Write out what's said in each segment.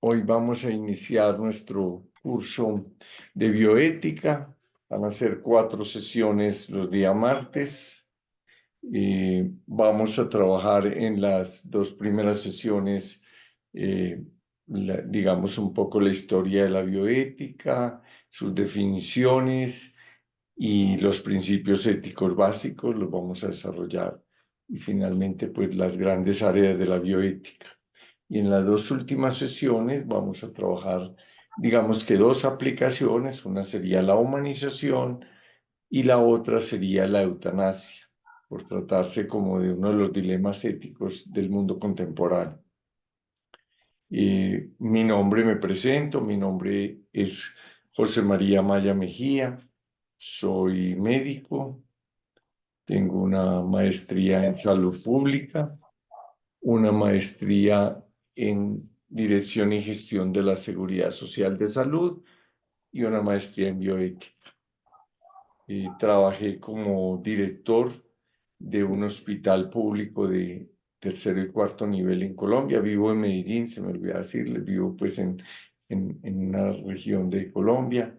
Hoy vamos a iniciar nuestro curso de bioética. Van a ser 4 sesiones los días martes. Vamos a trabajar en las 2 primeras sesiones, digamos un poco la historia de la bioética, sus definiciones y los principios éticos básicos los vamos a desarrollar. Y finalmente, pues las grandes áreas de la bioética. Y en las 2 últimas sesiones vamos a trabajar, digamos que 2 aplicaciones, una sería la humanización y la otra sería la eutanasia, por tratarse como de uno de los dilemas éticos del mundo contemporáneo. Me presento, mi nombre es José María Maya Mejía, soy médico, tengo una maestría en salud pública, una maestría en Dirección y Gestión de la Seguridad Social de Salud y una maestría en bioética. Trabajé como director de un hospital público de tercero y cuarto nivel en Colombia. Vivo en Medellín, se me olvidó decirles, vivo pues en una región de Colombia.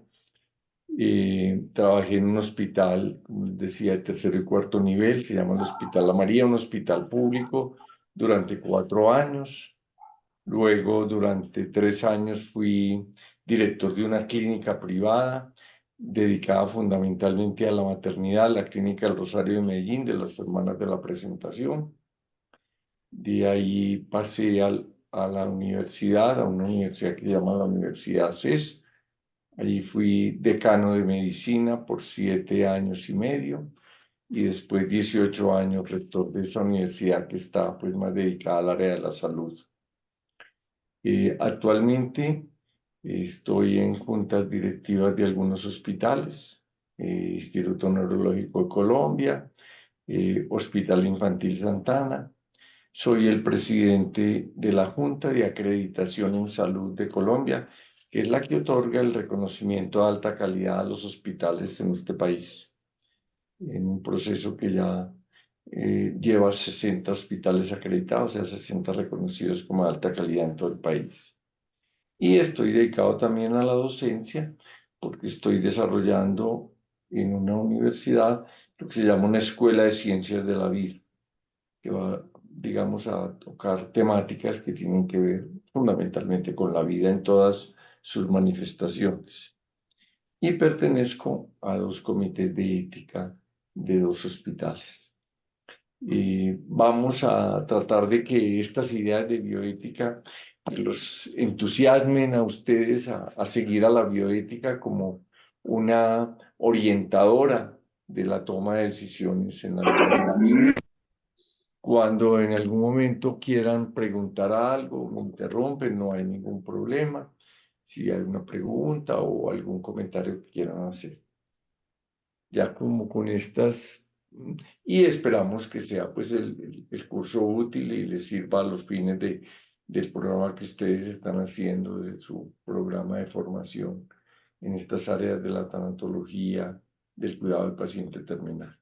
Trabajé en un hospital, como les decía, de tercero y cuarto nivel, se llama el Hospital La María, un hospital público durante 4 años. Luego, durante 3 años, fui director de una clínica privada dedicada fundamentalmente a la maternidad, la Clínica del Rosario de Medellín, de las Hermanas de la Presentación. De ahí pasé a la universidad, a una universidad que se llama la Universidad CES. Allí fui decano de medicina por 7 años y medio y después 18 años rector de esa universidad que está pues más dedicada al área de la salud. Actualmente estoy en juntas directivas de algunos hospitales, Instituto Neurológico de Colombia, Hospital Infantil Santana. Soy el presidente de la Junta de Acreditación en Salud de Colombia, que es la que otorga el reconocimiento de alta calidad a los hospitales en este país, en un proceso que ya lleva 60 hospitales acreditados, o sea, 60 reconocidos como de alta calidad en todo el país. Y estoy dedicado también a la docencia, porque estoy desarrollando en una universidad lo que se llama una escuela de ciencias de la vida, que va, digamos, a tocar temáticas que tienen que ver fundamentalmente con la vida en todas sus manifestaciones. Y pertenezco a 2 comités de ética de 2 hospitales. Vamos a tratar de que estas ideas de bioética los entusiasmen a ustedes a seguir a la bioética como una orientadora de la toma de decisiones en la vida. Cuando en algún momento quieran preguntar algo, me interrumpen, no hay ningún problema. Si hay una pregunta o algún comentario que quieran hacer. Ya como con estas, y esperamos que sea pues el curso útil y les sirva a los fines del programa que ustedes están haciendo, de su programa de formación en estas áreas de la tanatología, del cuidado del paciente terminal.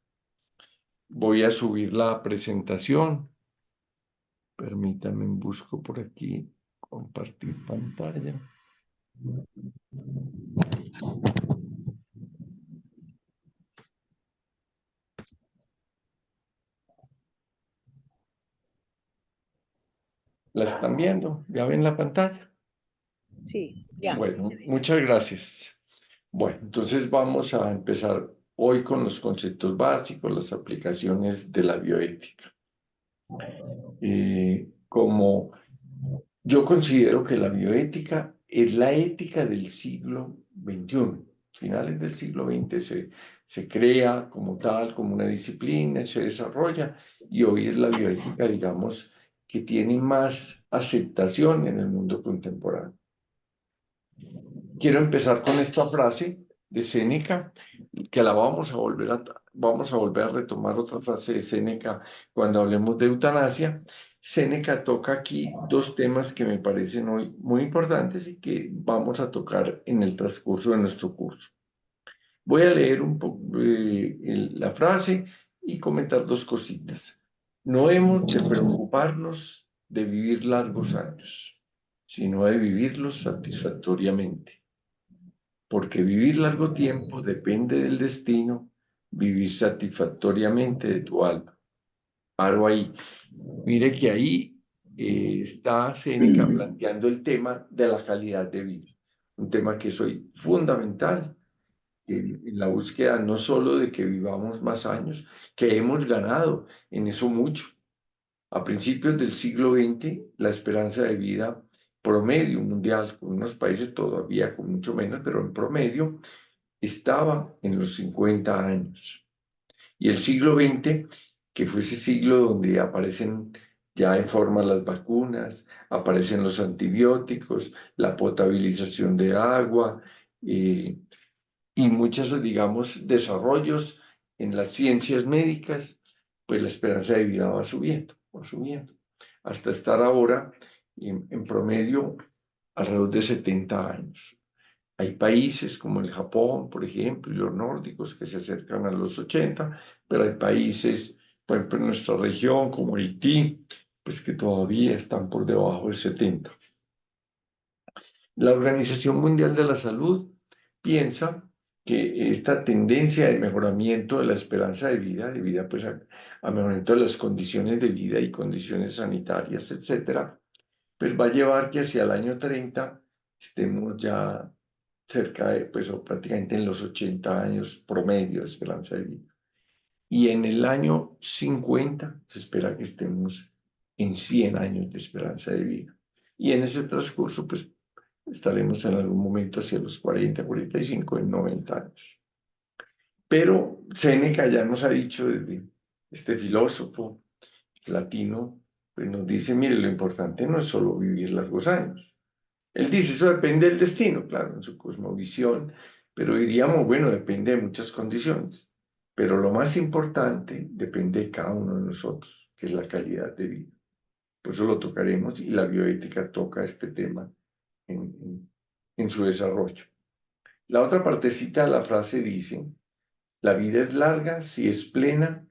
Voy a subir la presentación. Permítanme, busco por aquí, compartir pantalla. ¿La están viendo? ¿Ya ven la pantalla? Sí, ya. Bueno, muchas gracias. Bueno, entonces vamos a empezar hoy con los conceptos básicos, las aplicaciones de la bioética. Como yo considero que la bioética es la ética del siglo XXI. Finales del siglo XX se crea como tal, como una disciplina, se desarrolla y hoy es la bioética, digamos, que tiene más aceptación en el mundo contemporáneo. Quiero empezar con esta frase de Séneca, que la vamos a volver a retomar otra frase de Séneca cuando hablemos de eutanasia. Séneca toca aquí 2 temas que me parecen hoy muy importantes y que vamos a tocar en el transcurso de nuestro curso. Voy a leer un poco la frase y comentar 2 cositas. No hemos de preocuparnos de vivir largos años, sino de vivirlos satisfactoriamente. Porque vivir largo tiempo depende del destino, vivir satisfactoriamente de tu alma. Paro ahí. Mire que ahí está Séneca planteando el tema de la calidad de vida, un tema que es hoy fundamental en la búsqueda no solo de que vivamos más años, que hemos ganado en eso mucho. A principios del siglo XX, la esperanza de vida promedio mundial, con unos países todavía con mucho menos, pero en promedio, estaba en los 50 años. Y el siglo XX, que fue ese siglo donde aparecen ya en forma las vacunas, aparecen los antibióticos, la potabilización de agua y muchos, digamos, desarrollos en las ciencias médicas, pues la esperanza de vida va subiendo, hasta estar ahora en promedio alrededor de 70 años. Hay países como el Japón, por ejemplo, y los nórdicos que se acercan a los 80, pero hay países, por ejemplo, en nuestra región, como Haití, pues que todavía están por debajo de 70. La Organización Mundial de la Salud piensa que esta tendencia de mejoramiento de la esperanza de vida pues a mejoramiento de las condiciones de vida y condiciones sanitarias, etcétera, pues va a llevar que hacia el año 30 estemos ya cerca de, pues, o prácticamente en los 80 años promedio de esperanza de vida. Y en el año 50 se espera que estemos en 100 años de esperanza de vida. Y en ese transcurso, pues, estaremos en algún momento hacia los 40, 45, en 90 años. Pero Séneca ya nos ha dicho desde este filósofo latino, pues nos dice, mire, lo importante no es solo vivir largos años. Él dice, eso depende del destino, claro, en su cosmovisión, pero diríamos, bueno, depende de muchas condiciones. Pero lo más importante depende de cada uno de nosotros, que es la calidad de vida. Por eso lo tocaremos y la bioética toca este tema en su desarrollo. La otra partecita de la frase dice, la vida es larga si es plena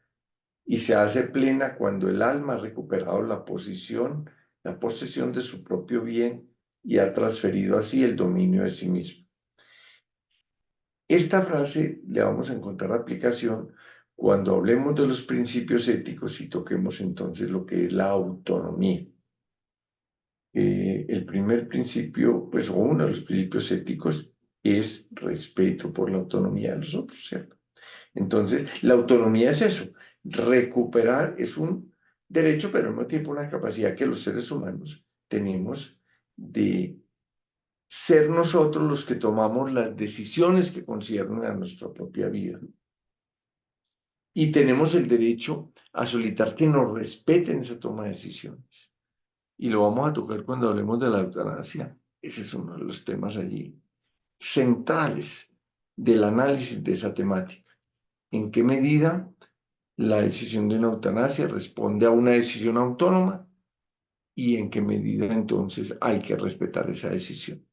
y se hace plena cuando el alma ha recuperado la posesión de su propio bien y ha transferido así el dominio de sí mismo. Esta frase le vamos a encontrar aplicación cuando hablemos de los principios éticos y toquemos entonces lo que es la autonomía. El primer principio, pues, o uno de los principios éticos es respeto por la autonomía de los otros, ¿cierto? Entonces, la autonomía es eso, recuperar es un derecho, pero al mismo tiempo una capacidad que los seres humanos tenemos de ser nosotros los que tomamos las decisiones que conciernen a nuestra propia vida. Y tenemos el derecho a solicitar que nos respeten esa toma de decisiones. Y lo vamos a tocar cuando hablemos de la eutanasia. Ese es uno de los temas allí centrales del análisis de esa temática. ¿En qué medida la decisión de una eutanasia responde a una decisión autónoma y en qué medida entonces hay que respetar esa decisión?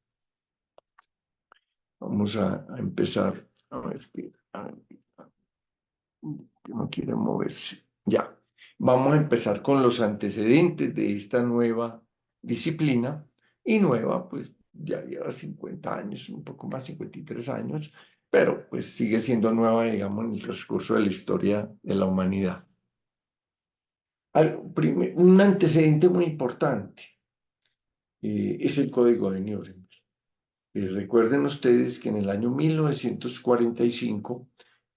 Vamos a empezar. A ver, que no quiere moverse. Ya. Vamos a empezar con los antecedentes de esta nueva disciplina. Y nueva, pues ya lleva 50 años, un poco más, 53 años, pero pues sigue siendo nueva, digamos, en el transcurso de la historia de la humanidad. Un antecedente muy importante es el Código de Nuremberg. Recuerden ustedes que en el año 1945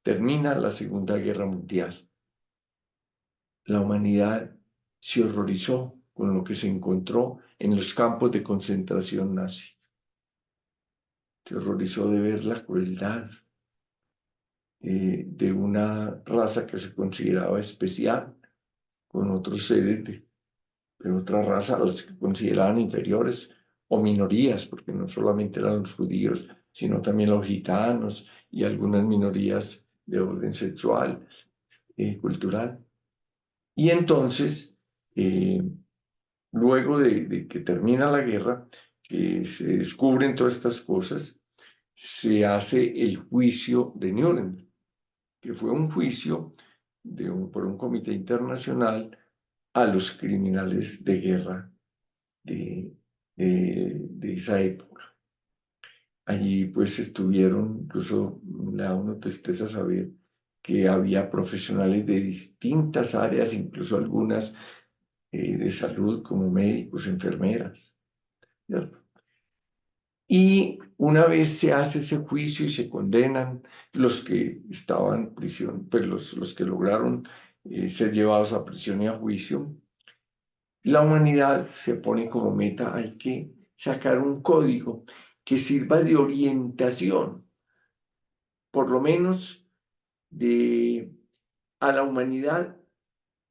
termina la Segunda Guerra Mundial. La humanidad se horrorizó con lo que se encontró en los campos de concentración nazi. Se horrorizó de ver la crueldad de una raza que se consideraba especial con otros seres de otra raza, a las que consideraban inferiores o minorías, porque no solamente eran los judíos, sino también los gitanos y algunas minorías de orden sexual, cultural. Y entonces, luego de que termina la guerra, que se descubren todas estas cosas, se hace el juicio de Nuremberg, que fue un juicio por un comité internacional a los criminales de guerra de esa época. Allí pues estuvieron, incluso me da una tristeza saber que había profesionales de distintas áreas, incluso algunas de salud como médicos, enfermeras, ¿cierto? Y una vez se hace ese juicio y se condenan los que estaban en prisión, pues los que lograron ser llevados a prisión y a juicio, la humanidad se pone como meta, hay que sacar un código que sirva de orientación, por lo menos a la humanidad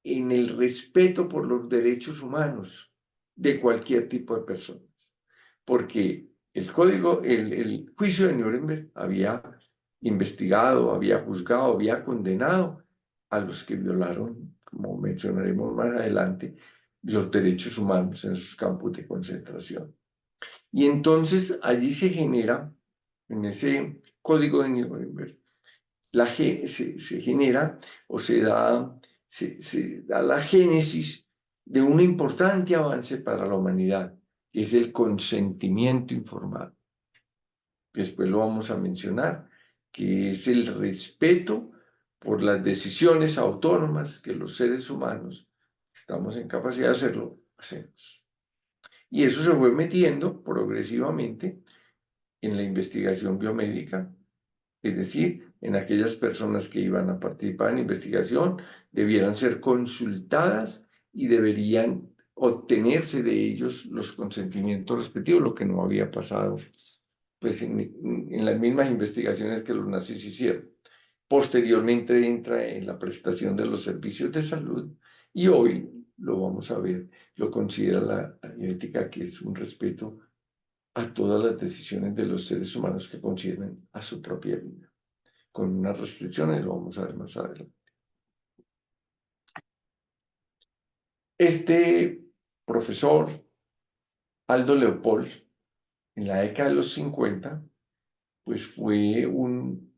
en el respeto por los derechos humanos de cualquier tipo de personas. Porque el juicio de Nuremberg había investigado, había juzgado, había condenado a los que violaron, como mencionaremos más adelante, los derechos humanos en sus campos de concentración. Y entonces allí se genera, en ese código de Nuremberg, se genera o se da la génesis de un importante avance para la humanidad, que es el consentimiento informado. Después lo vamos a mencionar, que es el respeto por las decisiones autónomas que los seres humanos estamos en capacidad de hacerlo, hacemos. Y eso se fue metiendo progresivamente en la investigación biomédica, es decir, en aquellas personas que iban a participar en investigación, debieran ser consultadas y deberían obtenerse de ellos los consentimientos respectivos, lo que no había pasado pues, en las mismas investigaciones que los nazis hicieron. Posteriormente entra en la prestación de los servicios de salud y hoy lo vamos a ver, lo considera la ética, que es un respeto a todas las decisiones de los seres humanos que consideren a su propia vida, con unas restricciones, lo vamos a ver más adelante. Este profesor, Aldo Leopold, en la década de los 50, pues fue un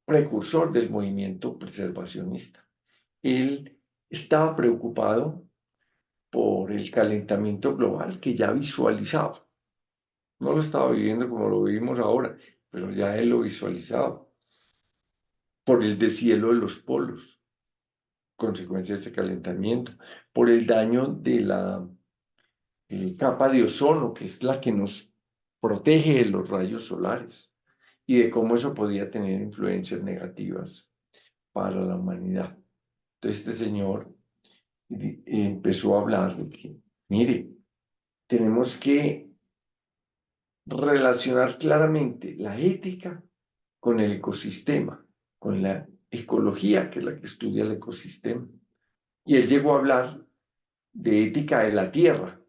precursor del movimiento preservacionista. Él estaba preocupado por el calentamiento global que ya visualizaba. No lo estaba viviendo como lo vivimos ahora, pero ya él lo visualizaba. Por el deshielo de los polos, consecuencia de ese calentamiento, por el daño de la capa de ozono, que es la que nos protege de los rayos solares, y de cómo eso podía tener influencias negativas para la humanidad. Entonces este señor empezó a hablar de que, mire, tenemos que relacionar claramente la ética con el ecosistema, con la ecología, que es la que estudia el ecosistema. Y él llegó a hablar de ética de la tierra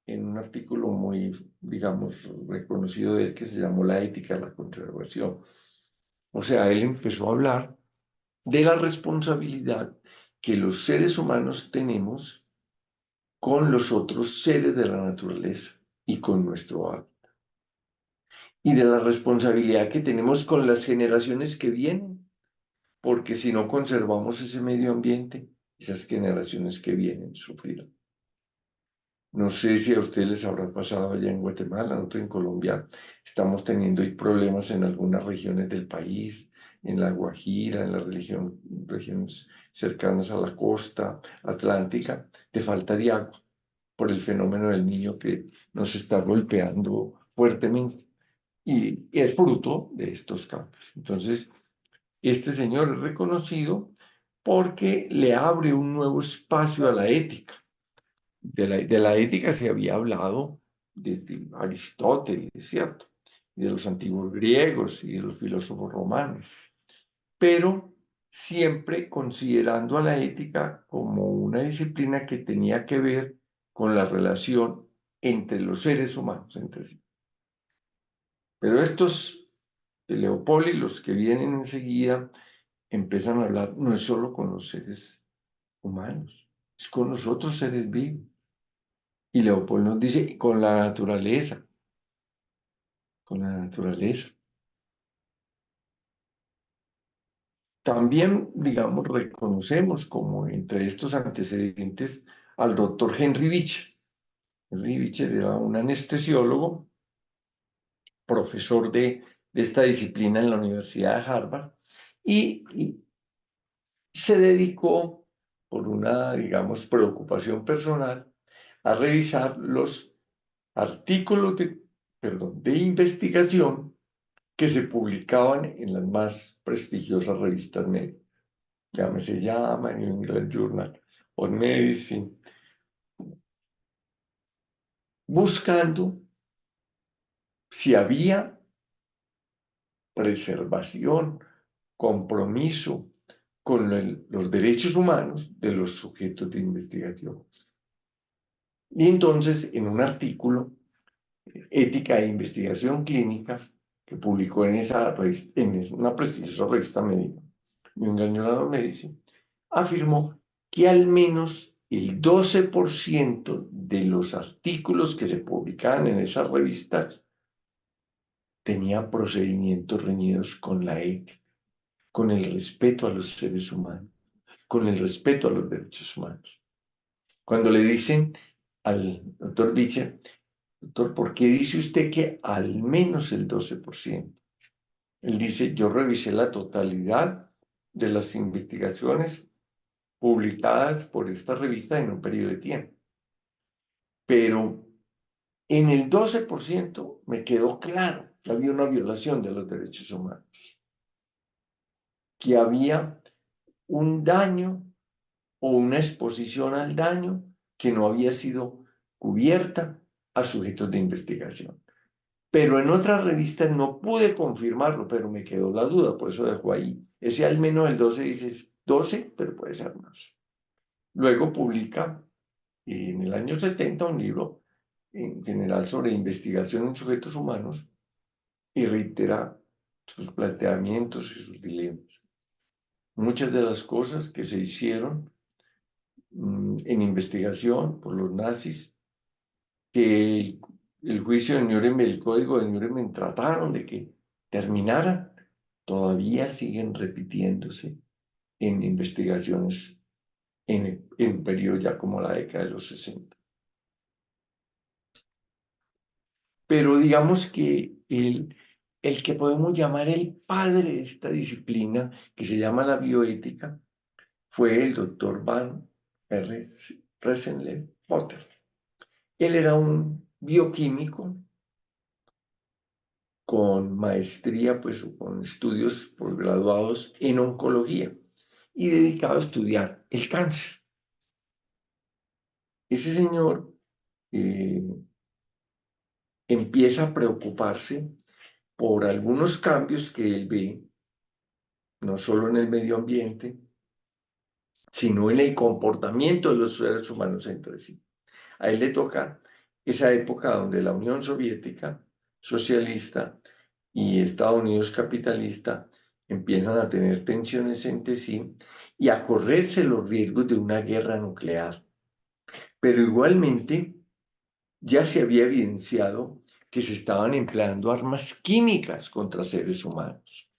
en un artículo muy, digamos, reconocido de él que se llamó La ética de la conservación. O sea, él empezó a hablar de la responsabilidad que los seres humanos tenemos con los otros seres de la naturaleza y con nuestro hábitat. Y de la responsabilidad que tenemos con las generaciones que vienen, porque si no conservamos ese medio ambiente, esas generaciones que vienen sufrirán. No sé si a ustedes les habrá pasado allá en Guatemala, nosotros en Colombia estamos teniendo problemas en algunas regiones del país, en La Guajira, en las regiones cercanas a la costa atlántica, de falta de agua por el fenómeno del Niño que nos está golpeando fuertemente. Y es fruto de estos cambios. Entonces, este señor es reconocido porque le abre un nuevo espacio a la ética. De la ética se había hablado desde Aristóteles, ¿cierto? Y de los antiguos griegos y de los filósofos romanos, pero siempre considerando a la ética como una disciplina que tenía que ver con la relación entre los seres humanos entre sí. Pero estos de Leopoldo y los que vienen enseguida empiezan a hablar no es solo con los seres humanos, es con los otros seres vivos. Y Leopoldo nos dice, con la naturaleza, con la naturaleza. También, digamos, reconocemos como entre estos antecedentes al doctor Henry Beecher. Henry Beecher era un anestesiólogo, profesor de esta disciplina en la Universidad de Harvard, y se dedicó, por una, digamos, preocupación personal, a revisar los artículos de investigación que se publicaban en las más prestigiosas revistas médicas. Llámese llama, New England Journal of Medicine, buscando si había preservación, compromiso con los derechos humanos de los sujetos de investigación. Y entonces, en un artículo, Ética e Investigación Clínica, que publicó en una prestigiosa revista médica, New England Journal of Medicine, afirmó que al menos el 12% de los artículos que se publicaban en esas revistas tenían procedimientos reñidos con la ética, con el respeto a los seres humanos, con el respeto a los derechos humanos. Cuando le dicen al doctor Beecher, doctor, ¿por qué dice usted que al menos el 12%? Él dice, yo revisé la totalidad de las investigaciones publicadas por esta revista en un periodo de tiempo, pero en el 12% me quedó claro que había una violación de los derechos humanos, que había un daño o una exposición al daño que no había sido cubierta a sujetos de investigación. Pero en otras revistas no pude confirmarlo, pero me quedó la duda, por eso dejo ahí. Ese al menos el 12 dice 12, pero puede ser más. Luego publica en el año 70 un libro en general sobre investigación en sujetos humanos y reitera sus planteamientos y sus dilemas. Muchas de las cosas que se hicieron en investigación por los nazis, que el juicio de Nuremberg, el código de Nuremberg trataron de que terminara, todavía siguen repitiéndose en investigaciones en un periodo ya como la década de los 60. Pero digamos que el que podemos llamar el padre de esta disciplina, que se llama la bioética, fue el doctor Van Rensselaer-Potter. Él era un bioquímico con maestría, pues, o con estudios posgraduados en oncología y dedicado a estudiar el cáncer. Ese señor empieza a preocuparse por algunos cambios que él ve, no solo en el medio ambiente, sino en el comportamiento de los seres humanos entre sí. A él le toca esa época donde la Unión Soviética socialista y Estados Unidos capitalista empiezan a tener tensiones entre sí y a correrse los riesgos de una guerra nuclear. Pero igualmente ya se había evidenciado que se estaban empleando armas químicas contra seres humanos.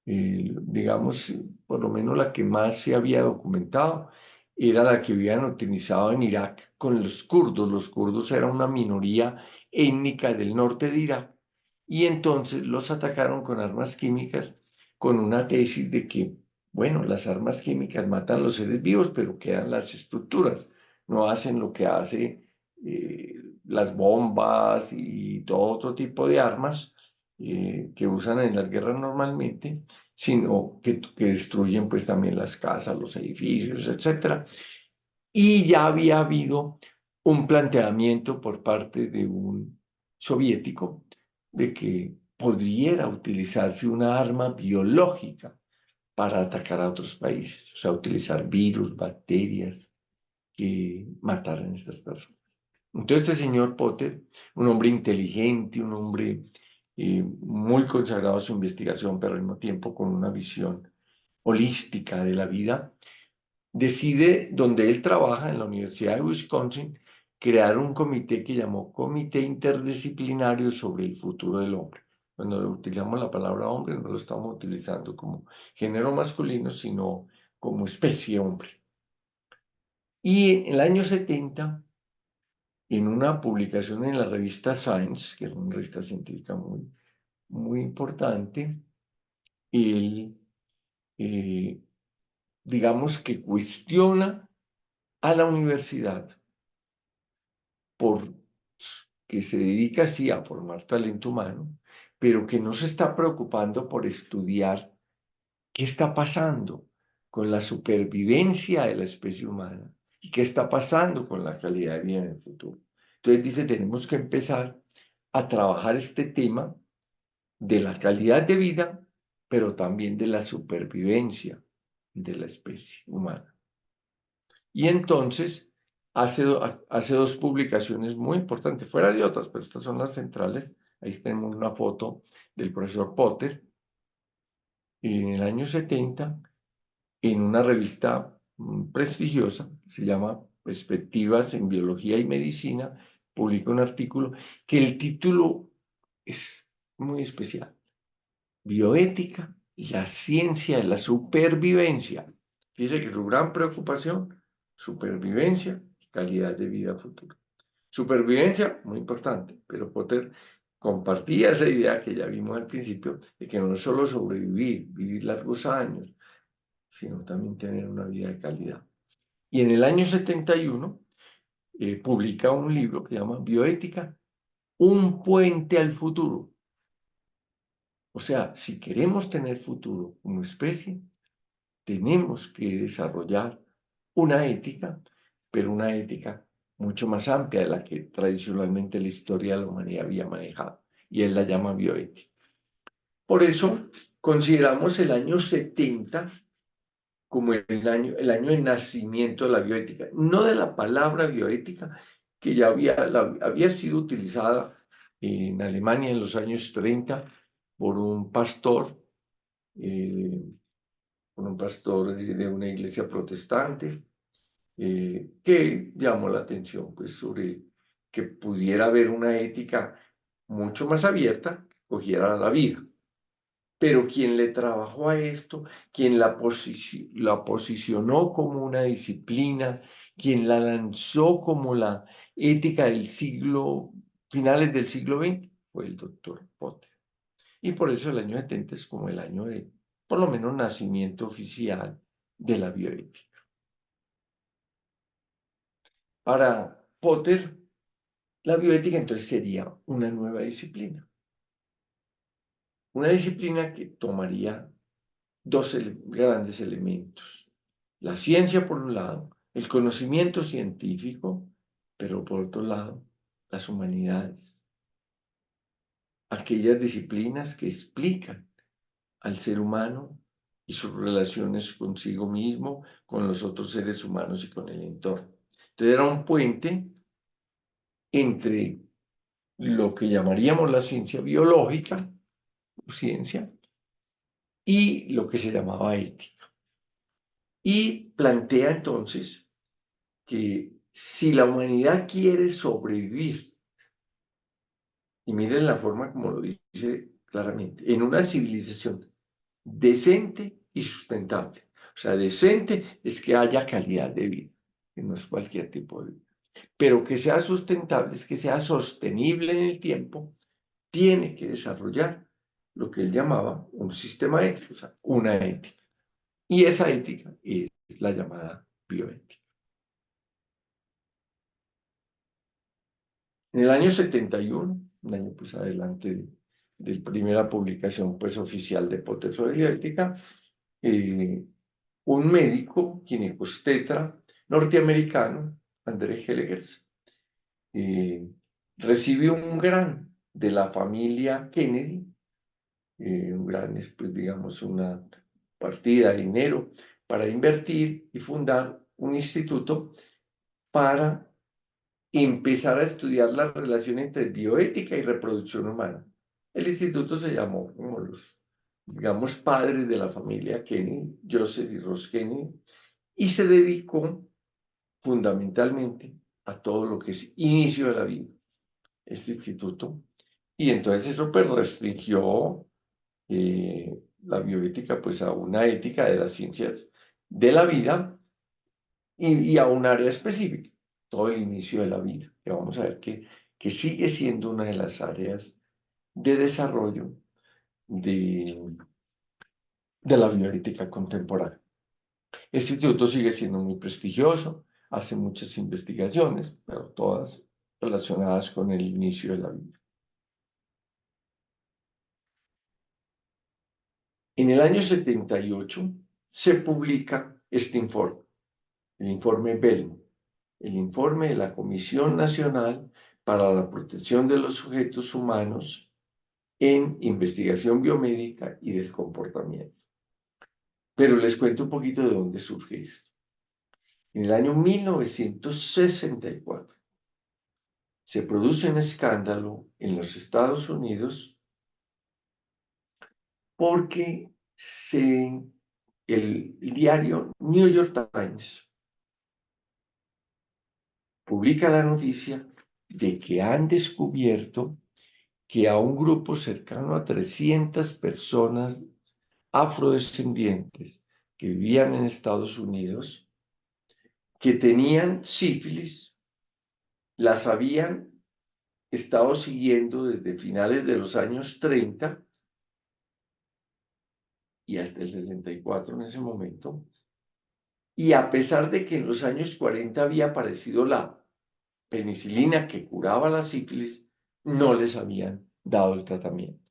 Digamos, por lo menos la que más se había documentado era la que habían utilizado en Irak con los kurdos. Los kurdos eran una minoría étnica del norte de Irak y entonces los atacaron con armas químicas con una tesis de que, bueno, las armas químicas matan los seres vivos, pero quedan las estructuras, no hacen lo que hace las bombas y todo otro tipo de armas que usan en las guerras normalmente, sino que destruyen pues también las casas, los edificios, etc. Y ya había habido un planteamiento por parte de un soviético de que podría utilizarse una arma biológica para atacar a otros países, o sea, utilizar virus, bacterias que mataran a estas personas. Entonces este señor Potter, un hombre inteligente, un hombre muy consagrado a su investigación, pero al mismo tiempo con una visión holística de la vida, decide, donde él trabaja en la Universidad de Wisconsin, crear un comité que llamó Comité Interdisciplinario sobre el Futuro del Hombre. Cuando utilizamos la palabra hombre, no lo estamos utilizando como género masculino, sino como especie hombre. Y en el año 70, en una publicación en la revista Science, que es una revista científica muy importante, él, digamos que cuestiona a la universidad que se dedica así a formar talento humano, pero que no se está preocupando por estudiar qué está pasando con la supervivencia de la especie humana y qué está pasando con la calidad de vida en el futuro. Entonces dice, tenemos que empezar a trabajar este tema de la calidad de vida, pero también de la supervivencia de la especie humana. Y entonces hace dos publicaciones muy importantes, fuera de otras, pero estas son las centrales. Ahí tenemos una foto del profesor Potter en el año 70 en una revista prestigiosa, se llama Perspectivas en Biología y Medicina, publica un artículo que el título es muy especial. Bioética, la ciencia de la supervivencia. Dice que su gran preocupación, supervivencia y calidad de vida futura. Supervivencia, muy importante, pero Potter compartía esa idea que ya vimos al principio, de que no es solo sobrevivir, vivir largos años, sino también tener una vida de calidad. Y en el año 71 publica un libro que se llama Bioética, un puente al futuro. O sea, si queremos tener futuro como especie, tenemos que desarrollar una ética, pero una ética mucho más amplia de la que tradicionalmente la historia de la humanidad había manejado, y él la llama bioética. Por eso consideramos el año 70 como el año de nacimiento de la bioética, no de la palabra bioética, que ya había sido utilizada en Alemania en los años 30 por un pastor, eh, de una iglesia protestante, que llamó la atención pues, sobre que pudiera haber una ética mucho más abierta, que cogiera la vida. Pero quien le trabajó a esto, quien la posicionó como una disciplina, quien la lanzó como la ética del finales del siglo XX, fue el doctor Potter. Y por eso el año 70 es como el año de, por lo menos, nacimiento oficial de la bioética. Para Potter, la bioética entonces sería una nueva disciplina. Una disciplina que tomaría dos grandes elementos. La ciencia por un lado, el conocimiento científico, pero por otro lado, las humanidades. Aquellas disciplinas que explican al ser humano y sus relaciones consigo mismo, con los otros seres humanos y con el entorno. Entonces era un puente entre lo que llamaríamos la ciencia biológica, ciencia, y lo que se llamaba ética. Y plantea entonces que si la humanidad quiere sobrevivir, y miren la forma como lo dice claramente, en una civilización decente y sustentable. O sea, decente es que haya calidad de vida, que no es cualquier tipo de vida, pero que sea sustentable, es que sea sostenible en el tiempo, tiene que desarrollar lo que él llamaba un sistema ético, o sea, una ética. Y esa ética es la llamada bioética. En el año 71, un año pues adelante de primera publicación pues oficial de Potter sobre bioética, un médico ginecostetra norteamericano, André Hellegers, recibe un grant de la familia Kennedy, un grant es pues digamos una partida de dinero para invertir y fundar un instituto para empezar a estudiar la relación entre bioética y reproducción humana. El instituto se llamó como los, digamos, padres de la familia Kennedy, Joseph y Ross Kennedy, y se dedicó fundamentalmente a todo lo que es inicio de la vida, este instituto. Y entonces eso pues restringió la bioética pues a una ética de las ciencias de la vida y a un área específica, todo el inicio de la vida, que vamos a ver que sigue siendo una de las áreas de desarrollo de la bioética contemporánea. Este instituto sigue siendo muy prestigioso, hace muchas investigaciones, pero todas relacionadas con el inicio de la vida. En el año 78 se publica este informe, el informe Bellman, el informe de la Comisión Nacional para la Protección de los Sujetos Humanos en Investigación Biomédica y del Comportamiento. Pero les cuento un poquito de dónde surge esto. En el año 1964 se produce un escándalo en los Estados Unidos porque el diario New York Times publica la noticia de que han descubierto que a un grupo cercano a 300 personas afrodescendientes que vivían en Estados Unidos, que tenían sífilis, las habían estado siguiendo desde finales de los años 30 y hasta el 64 en ese momento, y a pesar de que en los años 40 había aparecido la penicilina que curaba la sífilis, no les habían dado el tratamiento.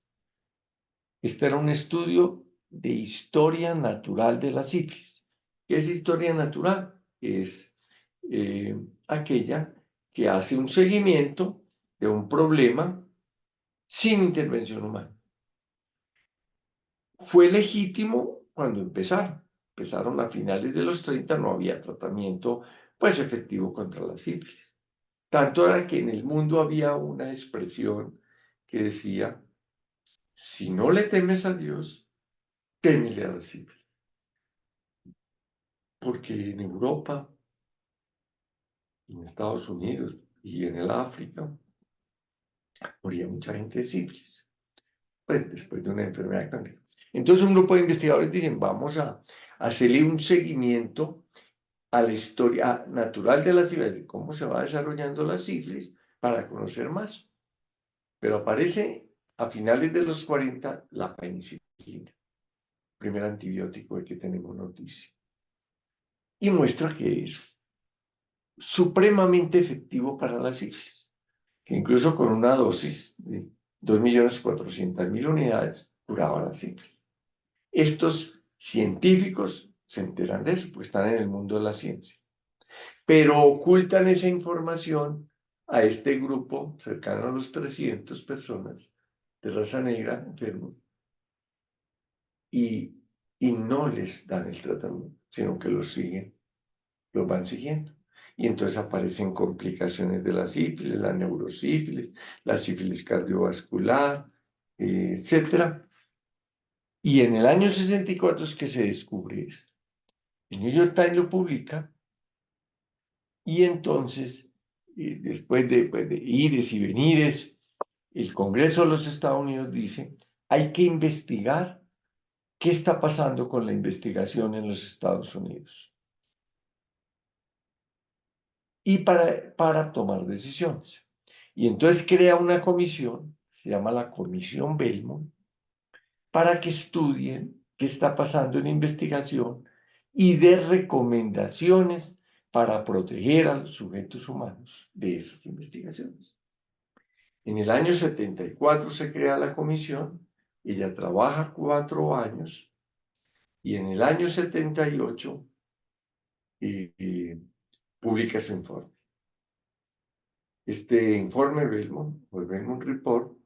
Este era un estudio de historia natural de la sífilis. ¿Qué es historia natural? Es aquella que hace un seguimiento de un problema sin intervención humana. Fue legítimo cuando empezaron. Empezaron a finales de los 30, no había tratamiento pues efectivo contra la sífilis. Tanto era que en el mundo había una expresión que decía, si no le temes a Dios, témele a la sífilis. Porque en Europa, en Estados Unidos y en el África, moría mucha gente de sífilis, pues después de una enfermedad crónica. Entonces un grupo de investigadores dicen, vamos a hacerle un seguimiento a la historia natural de la sífilis, de cómo se va desarrollando la sífilis, para conocer más. Pero aparece a finales de los 40 la penicilina, primer antibiótico del que tenemos noticia, y muestra que es supremamente efectivo para la sífilis, que incluso con una dosis de 2.400.000 unidades curaba la sífilis. Estos científicos se enteran de eso, porque están en el mundo de la ciencia, pero ocultan esa información a este grupo cercano a los 300 personas de raza negra enfermos y no les dan el tratamiento, sino que los siguen, los van siguiendo. Y entonces aparecen complicaciones de la sífilis, la neurosífilis, la sífilis cardiovascular, etc. Y en el año 64 es que se descubre esto. El New York Times lo publica y entonces, después de ires y venires, el Congreso de los Estados Unidos dice, hay que investigar qué está pasando con la investigación en los Estados Unidos. Y para tomar decisiones. Y entonces crea una comisión, se llama la Comisión Bellman, para que estudien qué está pasando en investigación y dé recomendaciones para proteger a los sujetos humanos de esas investigaciones. En el año 74 se crea la comisión, ella trabaja 4 años y en el año 78 publica su informe. Este informe Bellman, o el Bellman Report,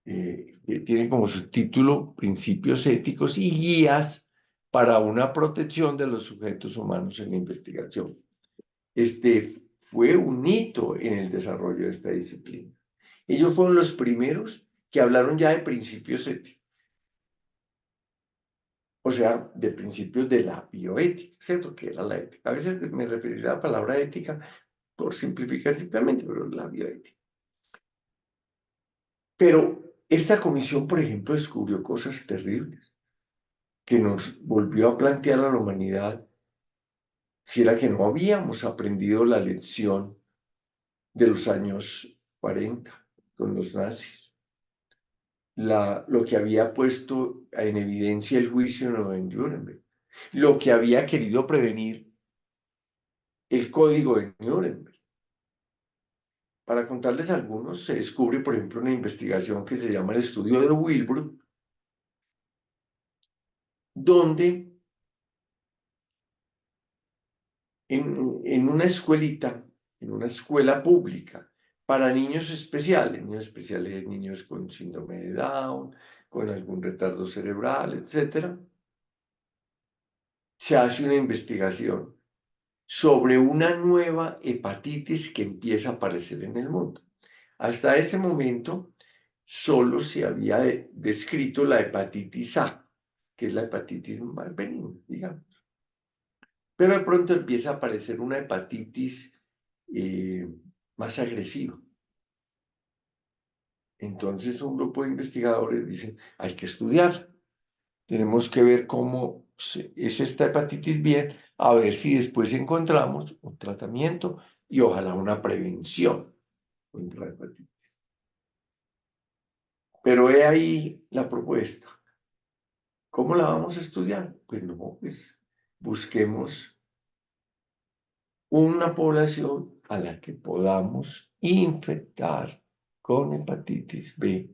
que tiene como subtítulo Principios éticos y guías para una protección de los sujetos humanos en la investigación. Este fue un hito en el desarrollo de esta disciplina. Ellos fueron los primeros que hablaron ya de principios éticos, o sea, de principios de la bioética, ¿cierto? Que era la ética. A veces me referiré a la palabra ética por simplificar simplemente, pero la bioética. Pero esta comisión, por ejemplo, descubrió cosas terribles que nos volvió a plantear a la humanidad si era que no habíamos aprendido la lección de los años 40 con los nazis. Lo que había puesto en evidencia el juicio de Nuremberg, lo que había querido prevenir el código de Nuremberg. Para contarles algunos, se descubre, por ejemplo, una investigación que se llama el estudio de Wilbur, donde en una escuelita, en una escuela pública, para niños especiales, niños con síndrome de Down, con algún retardo cerebral, etc., se hace una investigación sobre una nueva hepatitis que empieza a aparecer en el mundo. Hasta ese momento solo se había descrito la hepatitis A, que es la hepatitis más benigna, digamos. Pero de pronto empieza a aparecer una hepatitis eh, más agresiva. Entonces un grupo de investigadores dicen, hay que estudiar, tenemos que ver cómo es esta hepatitis bien, a ver si después encontramos un tratamiento y ojalá una prevención contra la hepatitis. Pero he ahí la propuesta. ¿Cómo la vamos a estudiar? Pues no, pues busquemos una población a la que podamos infectar con hepatitis B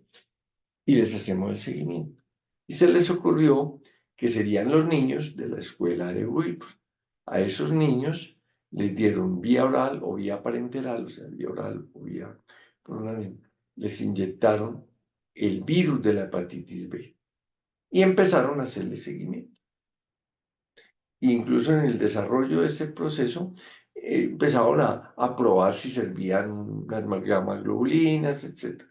y les hacemos el seguimiento. Y se les ocurrió que serían los niños de la escuela de Wilbur. A esos niños les dieron vía oral o vía parenteral, o sea, vía oral o vía por una vez, les inyectaron el virus de la hepatitis B y empezaron a hacerle seguimiento. Incluso en el desarrollo de ese proceso, empezaron a probar si servían las gamma-globulinas, etc.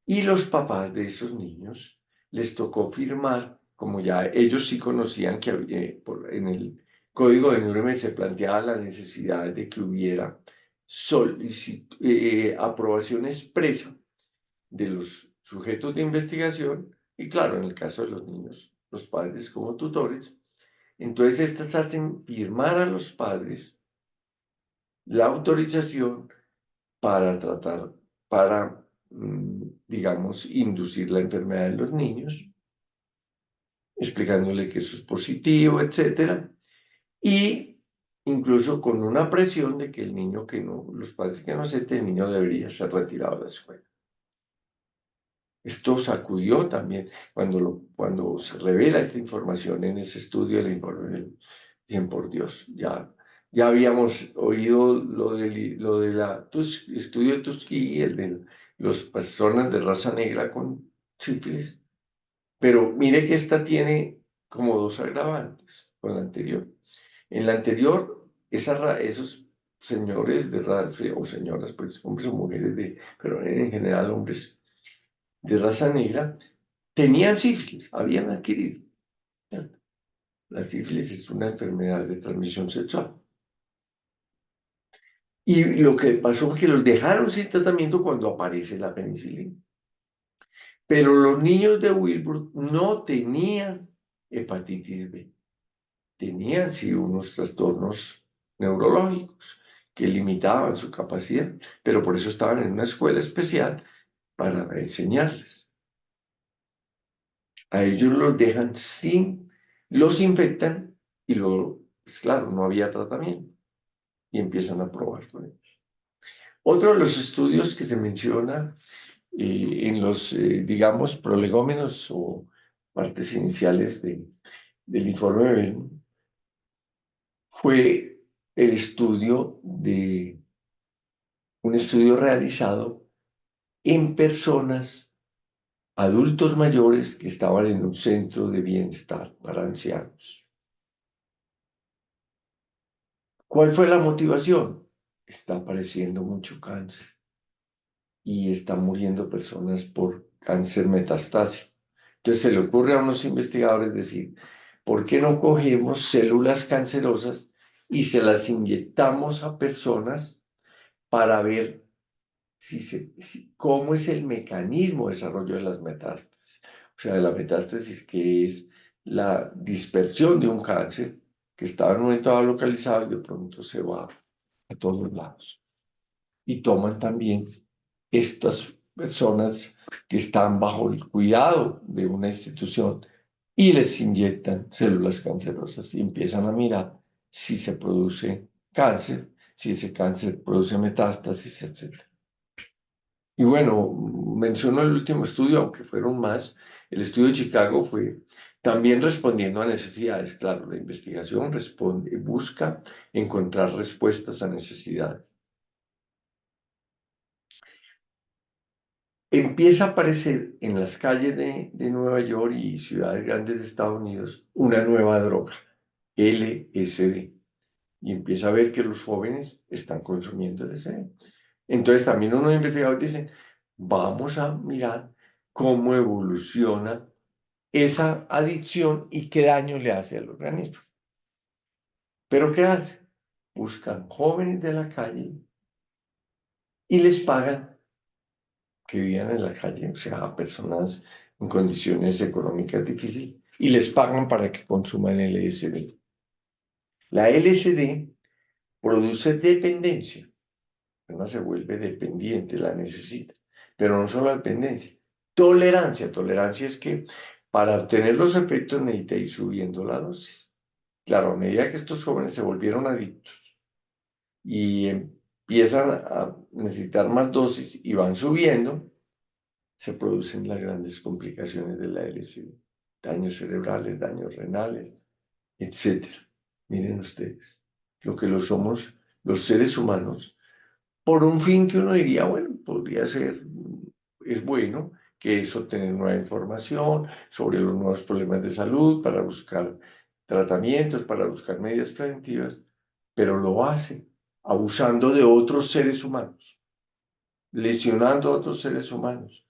Y los papás de esos niños les tocó firmar, como ya ellos sí conocían que en el Código de Nuremberg se planteaba la necesidad de que hubiera aprobación expresa de los sujetos de investigación, y claro, en el caso de los niños, los padres como tutores. Entonces, estas hacen firmar a los padres la autorización para tratar, para, digamos, inducir la enfermedad en los niños, explicándole que eso es positivo, etcétera, y incluso con una presión de que el niño que no, los padres que no acepten, el niño debería ser retirado de la escuela. Esto sacudió también cuando se revela esta información en ese estudio del informe. Dicen, por Dios, ya habíamos oído lo del estudio de Tuskegee, el de las personas de raza negra con sífilis, pero mire que esta tiene como dos agravantes con la anterior. En la anterior, esos señores de raza, o señoras, pues hombres o mujeres, pero en general hombres de raza negra, tenían sífilis, habían adquirido. ¿Cierto? La sífilis es una enfermedad de transmisión sexual. Y lo que pasó fue que los dejaron sin tratamiento cuando aparece la penicilina. Pero los niños de Wilbur no tenían hepatitis B. Tenían sí unos trastornos neurológicos que limitaban su capacidad, pero por eso estaban en una escuela especial para enseñarles. A ellos los dejan los infectan y luego, pues claro, no había tratamiento y empiezan a probar con ellos. Otro de los estudios que se menciona en los, digamos, prolegómenos o partes iniciales del informe de Bellman fue un estudio realizado en personas, adultos mayores que estaban en un centro de bienestar para ancianos. ¿Cuál fue la motivación? Está apareciendo mucho cáncer y están muriendo personas por cáncer metastásico. Entonces se le ocurre a unos investigadores decir, ¿por qué no cogemos células cancerosas y se las inyectamos a personas para ver cómo es el mecanismo de desarrollo de las metástasis? O sea, de la metástasis, que es la dispersión de un cáncer que estaba en un momento dado localizado y de pronto se va a todos lados. Y toman también estas personas que están bajo el cuidado de una institución y les inyectan células cancerosas y empiezan a mirar si se produce cáncer, si ese cáncer produce metástasis, etc. Y bueno, menciono el último estudio, aunque fueron más. El estudio de Chicago fue también respondiendo a necesidades. Claro, la investigación responde, busca encontrar respuestas a necesidades. Empieza a aparecer en las calles de Nueva York y ciudades grandes de Estados Unidos una nueva droga, LSD. Y empieza a ver que los jóvenes están consumiendo LSD. Entonces también unos investigadores dicen, vamos a mirar cómo evoluciona esa adicción y qué daño le hace al organismo. ¿Pero qué hace? Buscan jóvenes de la calle y les pagan que vivan en la calle, o sea, personas en condiciones económicas difíciles, y les pagan para que consuman LSD. La LSD produce dependencia, una se vuelve dependiente, la necesita, pero no solo dependencia, tolerancia. Tolerancia es que para obtener los efectos necesita ir subiendo la dosis. Claro, a medida que estos jóvenes se volvieron adictos y empiezan a necesitar más dosis y van subiendo, se producen las grandes complicaciones de la LSD, daños cerebrales, daños renales, etc. Miren ustedes, lo que lo somos los seres humanos, por un fin que uno diría, bueno, podría ser, es bueno, que es obtener nueva información sobre los nuevos problemas de salud, para buscar tratamientos, para buscar medidas preventivas, pero lo hace abusando de otros seres humanos, lesionando a otros seres humanos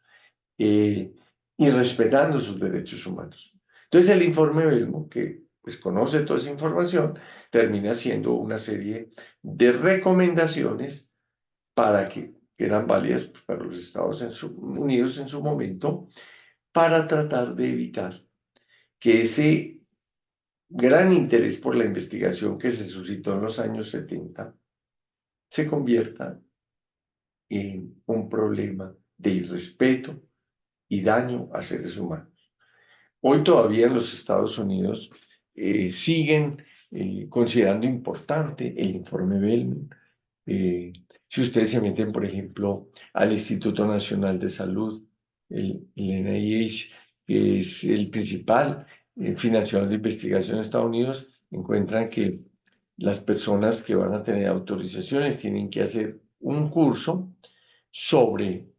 y respetando sus derechos humanos. Entonces el informe Belmo, que pues conoce toda esa información, termina siendo una serie de recomendaciones para que eran válidas para los Estados Unidos en su momento, para tratar de evitar que ese gran interés por la investigación que se suscitó en los años 70 se convierta en un problema de irrespeto y daño a seres humanos. Hoy todavía en los Estados Unidos siguen considerando importante el informe Bellman. Si ustedes se meten, por ejemplo, al Instituto Nacional de Salud, el NIH, que es el principal financiador de investigación en Estados Unidos, encuentran que las personas que van a tener autorizaciones tienen que hacer un curso sobre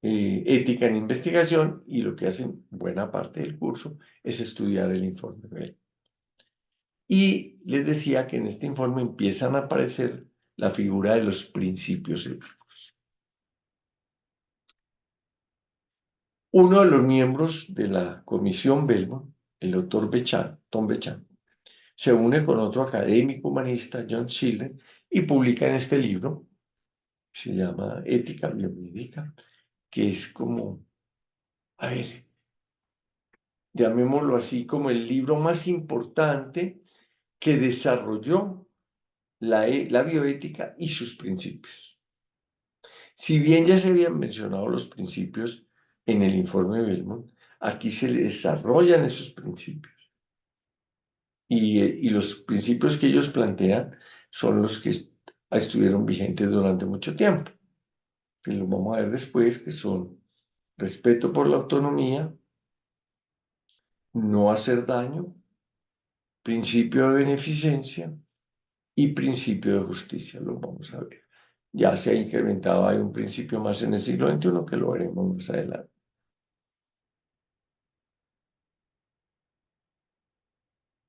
ética en investigación, y lo que hacen buena parte del curso es estudiar el informe Bell. Y les decía que en este informe empiezan a aparecer la figura de los principios éticos. Uno de los miembros de la comisión Bellman, el doctor Tom Bechan, se une con otro académico humanista, John Schiller, y publican este libro, se llama Ética Biomédica, que es como, a ver, llamémoslo así, como el libro más importante que desarrolló la bioética y sus principios. Si bien ya se habían mencionado los principios en el informe Bellman, aquí se le desarrollan esos principios. Y los principios que ellos plantean son los que estuvieron vigentes durante mucho tiempo, que lo vamos a ver después, que son respeto por la autonomía, no hacer daño, principio de beneficencia y principio de justicia. Lo vamos a ver. Ya se ha incrementado, hay un principio más en el siglo XXI que lo veremos más adelante.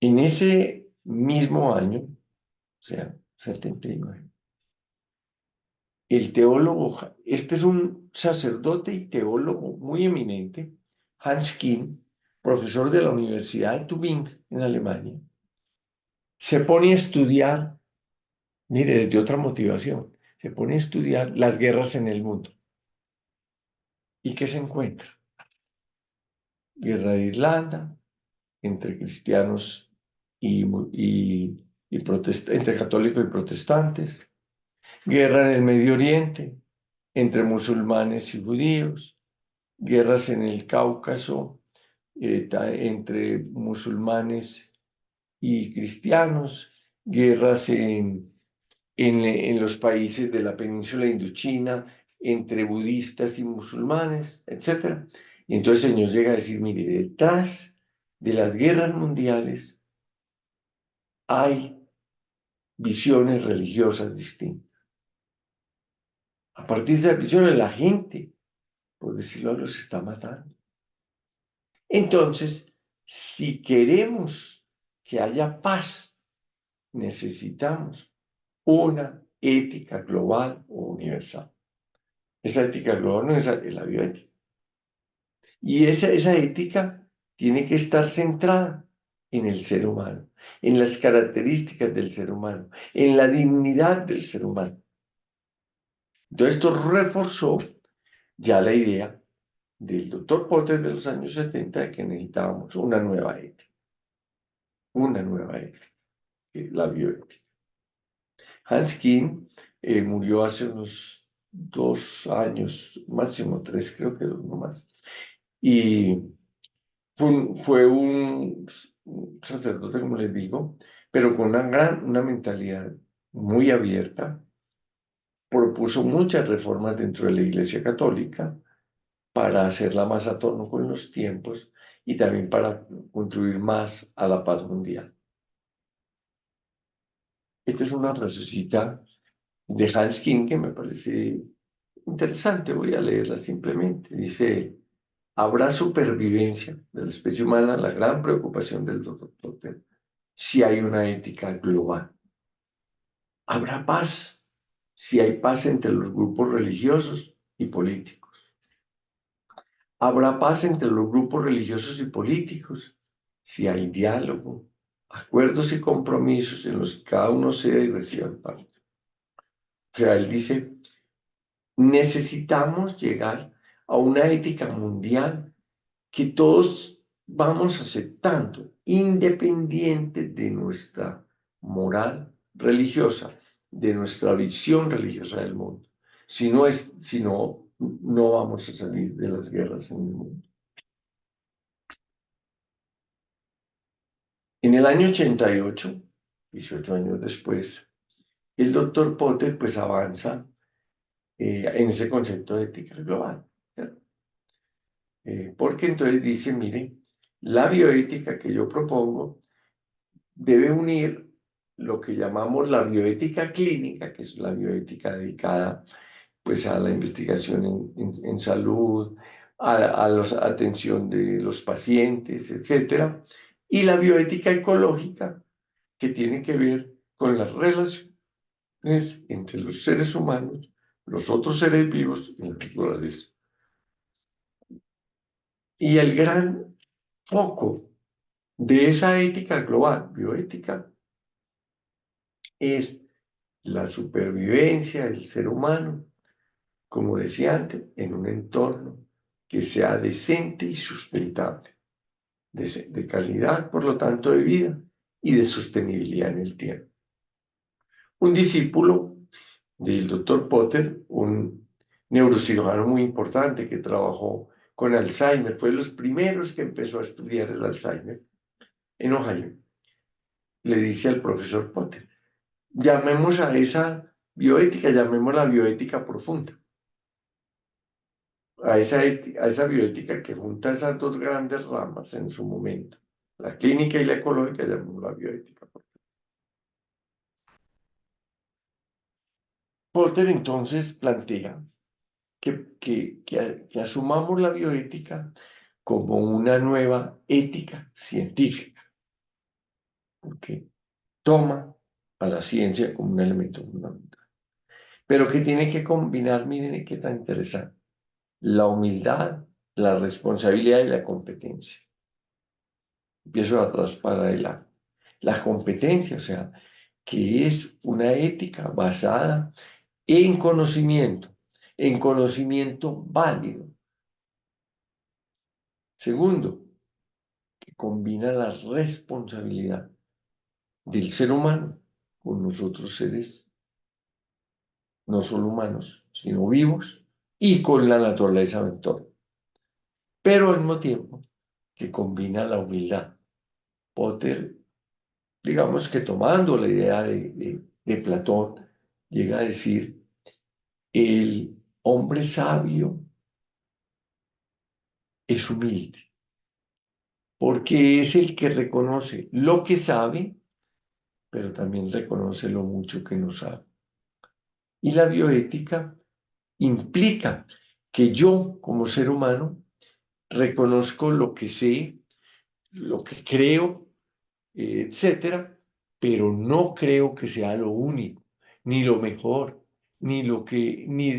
En ese mismo año, o sea, 79, el teólogo, este es un sacerdote y teólogo muy eminente, Hans Kim, profesor de la Universidad de Tübingen en Alemania, se pone a estudiar, mire, desde otra motivación, se pone a estudiar las guerras en el mundo. ¿Y qué se encuentra? Guerra de Irlanda, entre cristianos entre católicos y protestantes, guerra en el Medio Oriente, entre musulmanes y judíos, guerras en el Cáucaso, entre musulmanes y cristianos, guerras en los países de la península indochina, entre budistas y musulmanes, etc. Y entonces el Señor llega a decir, mire, detrás de las guerras mundiales hay visiones religiosas distintas. A partir de esas visiones, la gente, por decirlo, los está matando. Entonces, si queremos que haya paz, necesitamos una ética global o universal. Esa ética global no es la bioética. Y esa ética tiene que estar centrada en el ser humano, en las características del ser humano, en la dignidad del ser humano. Entonces esto reforzó ya la idea del doctor Potter de los años 70 de que necesitábamos una nueva ética, que es la bioética. Hans Kuhn murió hace unos 2 años, máximo 3, creo que no más. Y fue un sacerdote, como les digo, pero con una mentalidad muy abierta. Propuso muchas reformas dentro de la Iglesia Católica para hacerla más a tono con los tiempos y también para contribuir más a la paz mundial. Esta es una frasecita de Hans King que me parece interesante, voy a leerla simplemente. Dice, habrá supervivencia de la especie humana, la gran preocupación del Dr. Potter, si hay una ética global. Habrá paz si hay paz entre los grupos religiosos y políticos. Habrá paz entre los grupos religiosos y políticos si hay diálogo, acuerdos y compromisos en los que cada uno sea y reciba parte. O sea, él dice, necesitamos llegar a una ética mundial que todos vamos aceptando, independiente de nuestra moral religiosa, de nuestra visión religiosa del mundo. Si no, no vamos a salir de las guerras en el mundo. En el año 88, 18 años después, el doctor Potter pues avanza en ese concepto de ética global. Porque entonces dice, mire, la bioética que yo propongo debe unir lo que llamamos la bioética clínica, que es la bioética dedicada pues a la investigación en salud, a la atención de los pacientes, etcétera, y la bioética ecológica, que tiene que ver con las relaciones entre los seres humanos, los otros seres vivos y la naturaleza. Y el gran foco de esa ética global, bioética, es la supervivencia del ser humano, como decía antes, en un entorno que sea decente y sustentable, de calidad, por lo tanto, de vida y de sostenibilidad en el tiempo. Un discípulo del doctor Potter, un neurocirujano muy importante que trabajó con Alzheimer, fue de los primeros que empezó a estudiar el Alzheimer en Ohio. Le dice al profesor Potter, llamemos a esa bioética, llamémosla bioética profunda. A esa bioética que junta esas dos grandes ramas en su momento, la clínica y la ecológica, llamémosla bioética profunda. Potter entonces plantea que asumamos la bioética como una nueva ética científica, porque toma a la ciencia como un elemento fundamental, pero que tiene que combinar, miren qué tan interesante, la humildad, la responsabilidad y la competencia. Empiezo de atrás para adelante. La competencia, o sea, que es una ética basada en conocimiento válido. Segundo, que combina la responsabilidad del ser humano con los otros seres, no solo humanos, sino vivos, y con la naturaleza en entorno. Pero al mismo tiempo que combina la humildad. Potter, digamos que tomando la idea de Platón, llega a decir, el hombre sabio es humilde, porque es el que reconoce lo que sabe, pero también reconoce lo mucho que no sabe. Y la bioética implica que yo, como ser humano, reconozco lo que sé, lo que creo, etcétera, pero no creo que sea lo único, ni lo mejor, ni lo que, ni,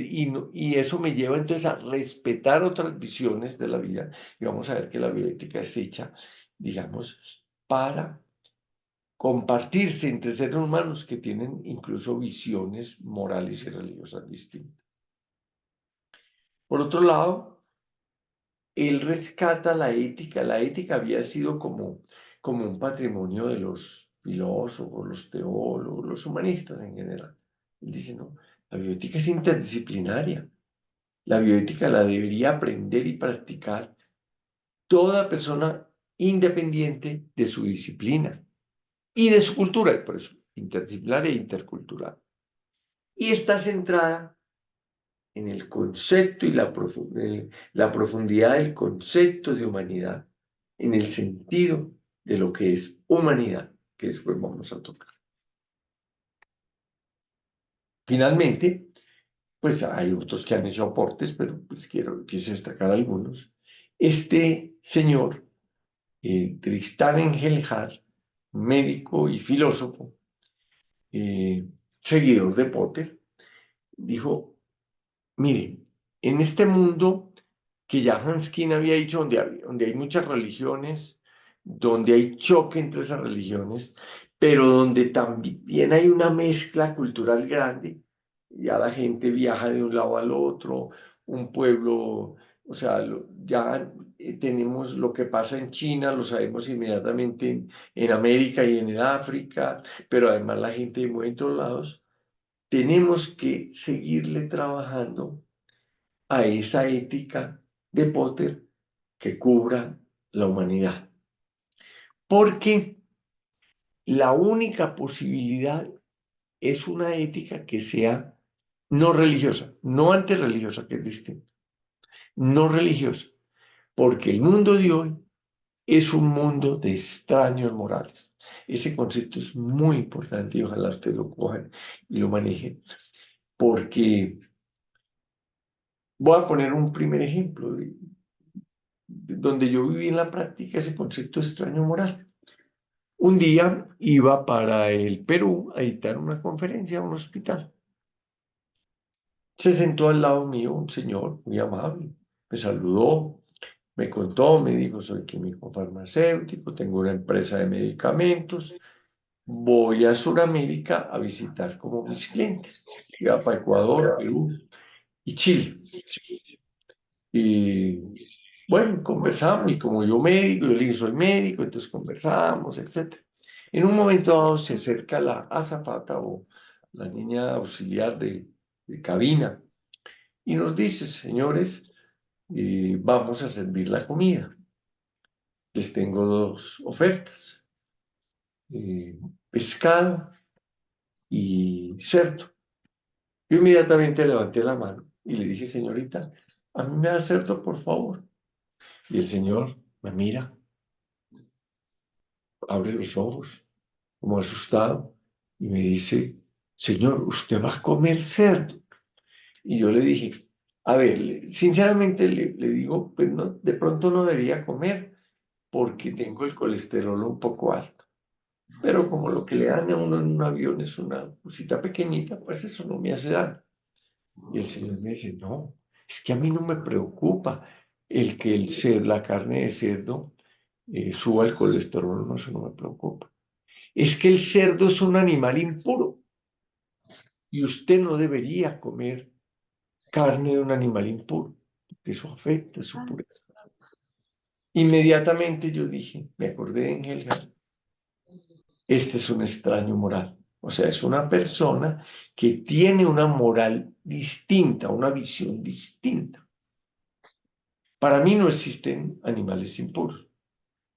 y eso me lleva entonces a respetar otras visiones de la vida. Y vamos a ver que la bioética es hecha, digamos, para compartirse entre seres humanos que tienen incluso visiones morales y religiosas distintas. Por otro lado, él rescata la ética. La ética había sido como un patrimonio de los filósofos, los teólogos, los humanistas en general. Él dice, no, la bioética es interdisciplinaria. La bioética la debería aprender y practicar toda persona independiente de su disciplina y de su cultura, y por eso interdisciplinaria e intercultural. Y está centrada en el concepto y la profundidad del concepto de humanidad, en el sentido de lo que es humanidad, que después vamos a tocar. Finalmente, pues hay otros que han hecho aportes, pero pues quise destacar algunos. Este señor, Tristán Engelhard, médico y filósofo, seguidor de Potter, dijo, miren, en este mundo que ya Hanskin había dicho, donde hay muchas religiones, donde hay choque entre esas religiones, pero donde también hay una mezcla cultural grande, ya la gente viaja de un lado al otro, un pueblo, o sea, ya tenemos lo que pasa en China, lo sabemos inmediatamente en América y en el África, pero además la gente mueve en todos lados, tenemos que seguirle trabajando a esa ética de Potter que cubra la humanidad. Porque la única posibilidad es una ética que sea no religiosa, no antirreligiosa, que es distinto, no religiosa, porque el mundo de hoy es un mundo de extraños morales. Ese concepto es muy importante y ojalá usted lo coja y lo maneje, porque voy a poner un primer ejemplo donde yo viví en la práctica ese concepto de extraño moral. Un día iba para el Perú a dictar una conferencia a un hospital. Se sentó al lado mío un señor muy amable, me saludó, me contó, me dijo, soy químico farmacéutico, tengo una empresa de medicamentos, voy a Sudamérica a visitar como mis clientes. Iba para Ecuador, Perú y Chile. Y bueno, conversamos, y como yo médico, yo le dije, soy médico, entonces conversamos, etc. En un momento dado se acerca la azafata o la niña auxiliar de cabina y nos dice, señores, vamos a servir la comida. Les tengo dos ofertas, pescado y cerdo. Yo inmediatamente levanté la mano y le dije, señorita, a mí me da cerdo, por favor. Y el señor me mira, abre los ojos, como asustado, y me dice, señor, ¿usted va a comer cerdo? Y yo le dije, a ver, sinceramente le digo, pues no, de pronto no debería comer porque tengo el colesterol un poco alto. Pero como lo que le dan a uno en un avión es una cosita pequeñita, pues eso no me hace daño. Y el señor me dice, no, es que a mí no me preocupa el que la carne de cerdo suba el colesterol, no, eso no me preocupa. Es que el cerdo es un animal impuro y usted no debería comer carne de un animal impuro, porque eso afecta su pureza. Inmediatamente yo dije, me acordé de Engelhard, este es un extraño moral. O sea, es una persona que tiene una moral distinta, una visión distinta. Para mí no existen animales impuros.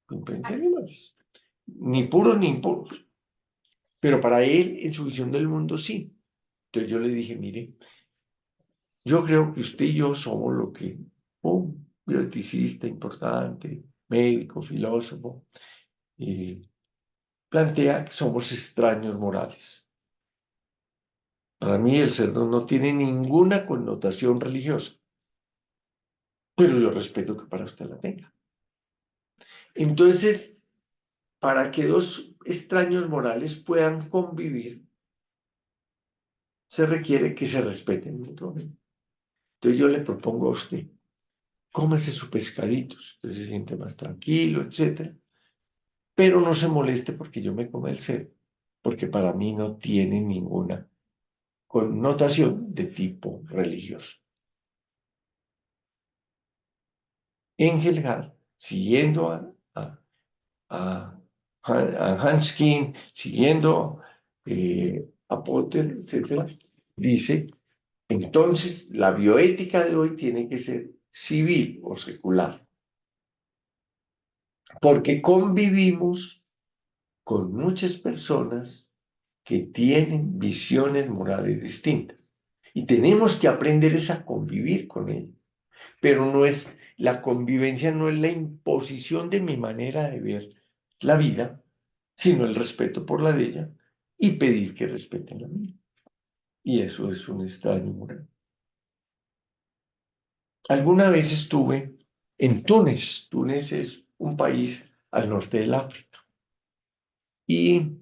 Simplemente animales. Ni puros ni impuros. Pero para él, en su visión del mundo, sí. Entonces yo le dije, mire, yo creo que usted y yo somos lo que un bioeticista importante, médico, filósofo, plantea que somos extraños morales. Para mí el cerdo no tiene ninguna connotación religiosa, pero yo respeto que para usted la tenga. Entonces, para que dos extraños morales puedan convivir, se requiere que se respeten mutuamente. Entonces yo le propongo a usted, cómase su pescadito, si usted se siente más tranquilo, etcétera, pero no se moleste porque yo me coma el cerdo, porque para mí no tiene ninguna connotación de tipo religioso. Engelgard, siguiendo a, a Hanskin, siguiendo a Potter, etcétera, dice, entonces la bioética de hoy tiene que ser civil o secular, porque convivimos con muchas personas que tienen visiones morales distintas y tenemos que aprender a convivir con ellos, pero no es, la convivencia no es la imposición de mi manera de ver la vida, sino el respeto por la de ella y pedir que respeten la mía. Y eso es un extraño moral. Alguna vez estuve en Túnez. Túnez es un país al norte del África. Y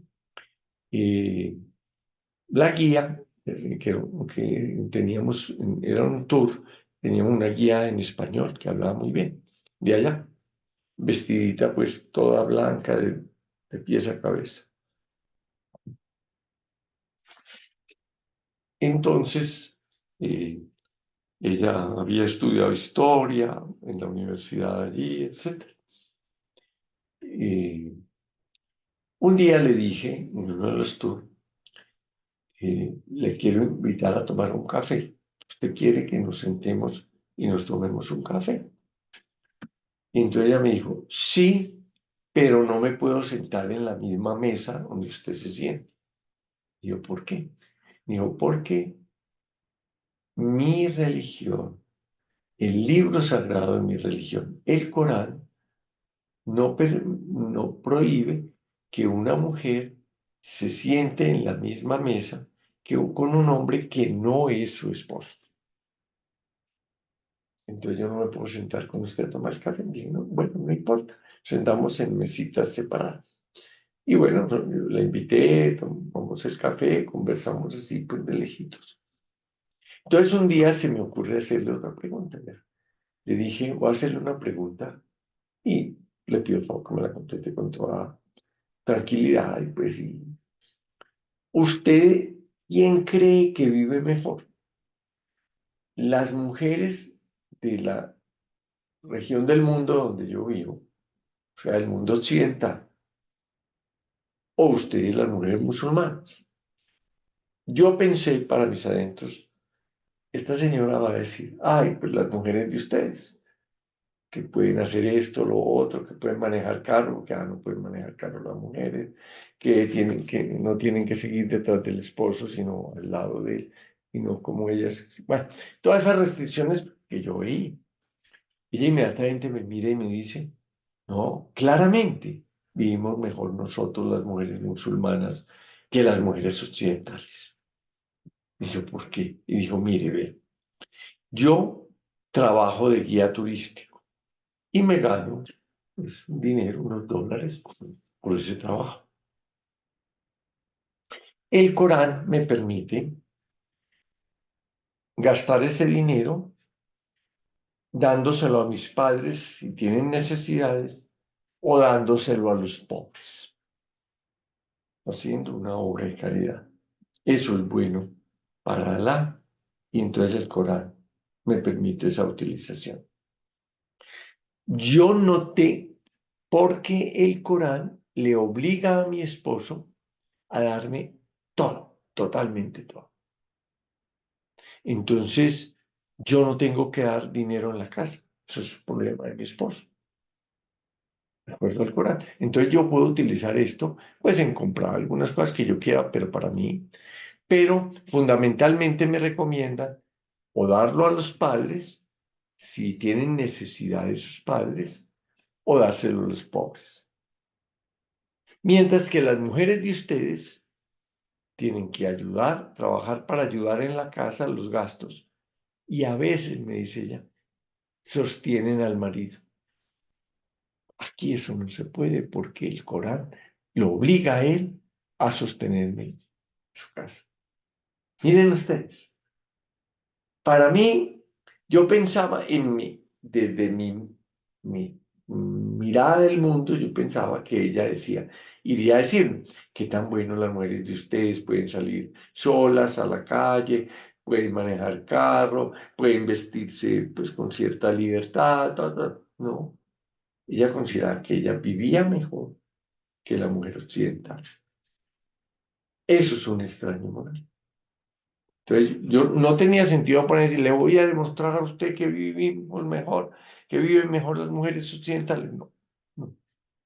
la guía que teníamos, era un tour, teníamos una guía en español que hablaba muy bien de allá, vestidita pues toda blanca de pies a cabeza. Entonces, ella había estudiado historia en la universidad allí, etc. Un día le dije, en uno de los tours, le quiero invitar a tomar un café. ¿Usted quiere que nos sentemos y nos tomemos un café? Y entonces ella me dijo, sí, pero no me puedo sentar en la misma mesa donde usted se siente. Y yo, ¿por qué? Me dijo, porque mi religión, el libro sagrado de mi religión, el Corán, no prohíbe que una mujer se siente en la misma mesa que con un hombre que no es su esposo. Entonces yo no me puedo sentar con usted a tomar café. Y dije, no, bueno, no importa, sentamos en mesitas separadas. Y bueno, la invité, tomamos el café, conversamos así, pues de lejitos. Entonces un día se me ocurre hacerle otra pregunta. ¿Verdad? Le dije, voy a hacerle una pregunta y le pido por favor que me la conteste con toda tranquilidad. Y pues, ¿usted quién cree que vive mejor? ¿Las mujeres de la región del mundo donde yo vivo, o sea, el mundo occidental, o ustedes, las mujeres musulmanas? Yo pensé para mis adentros, esta señora va a decir, ay, pues las mujeres de ustedes, que pueden hacer esto, lo otro, que pueden manejar carro, que no pueden manejar carro las mujeres, que no tienen que seguir detrás del esposo, sino al lado de él, y no como ellas. Bueno, todas esas restricciones que yo veí. Ella inmediatamente me mira y me dice, no, claramente vivimos mejor nosotros las mujeres musulmanas que las mujeres occidentales. Y yo, ¿por qué? Y dijo, mire, ve, yo trabajo de guía turístico y me gano pues, un dinero, unos dólares por ese trabajo. El Corán me permite gastar ese dinero dándoselo a mis padres si tienen necesidades o dándoselo a los pobres, haciendo una obra de caridad. Eso es bueno para Alá y entonces el Corán me permite esa utilización. Yo noté porque el Corán le obliga a mi esposo a darme todo, totalmente todo. Entonces, yo no tengo que dar dinero en la casa. Eso es un problema de mi esposo, de acuerdo al Corán. Entonces, yo puedo utilizar esto, pues, en comprar algunas cosas que yo quiera, pero para mí. Pero fundamentalmente me recomiendan o darlo a los padres, si tienen necesidad de sus padres, o dárselo a los pobres. Mientras que las mujeres de ustedes tienen que ayudar, trabajar para ayudar en la casa los gastos. Y a veces, me dice ella, sostienen al marido. Aquí eso no se puede porque el Corán lo obliga a él a sostenerme en su casa. Miren ustedes, para mí, yo pensaba en mí, desde mi mirada del mundo, yo pensaba que ella decía, iría a decir, qué tan bueno las mujeres de ustedes pueden salir solas a la calle, pueden manejar carro, pueden vestirse pues con cierta libertad, no. Ella consideraba que ella vivía mejor que la mujer occidental. Eso es un extraño moral. Entonces, yo no tenía sentido poner decir, le voy a demostrar a usted que vivimos mejor, que viven mejor las mujeres occidentales. No, no.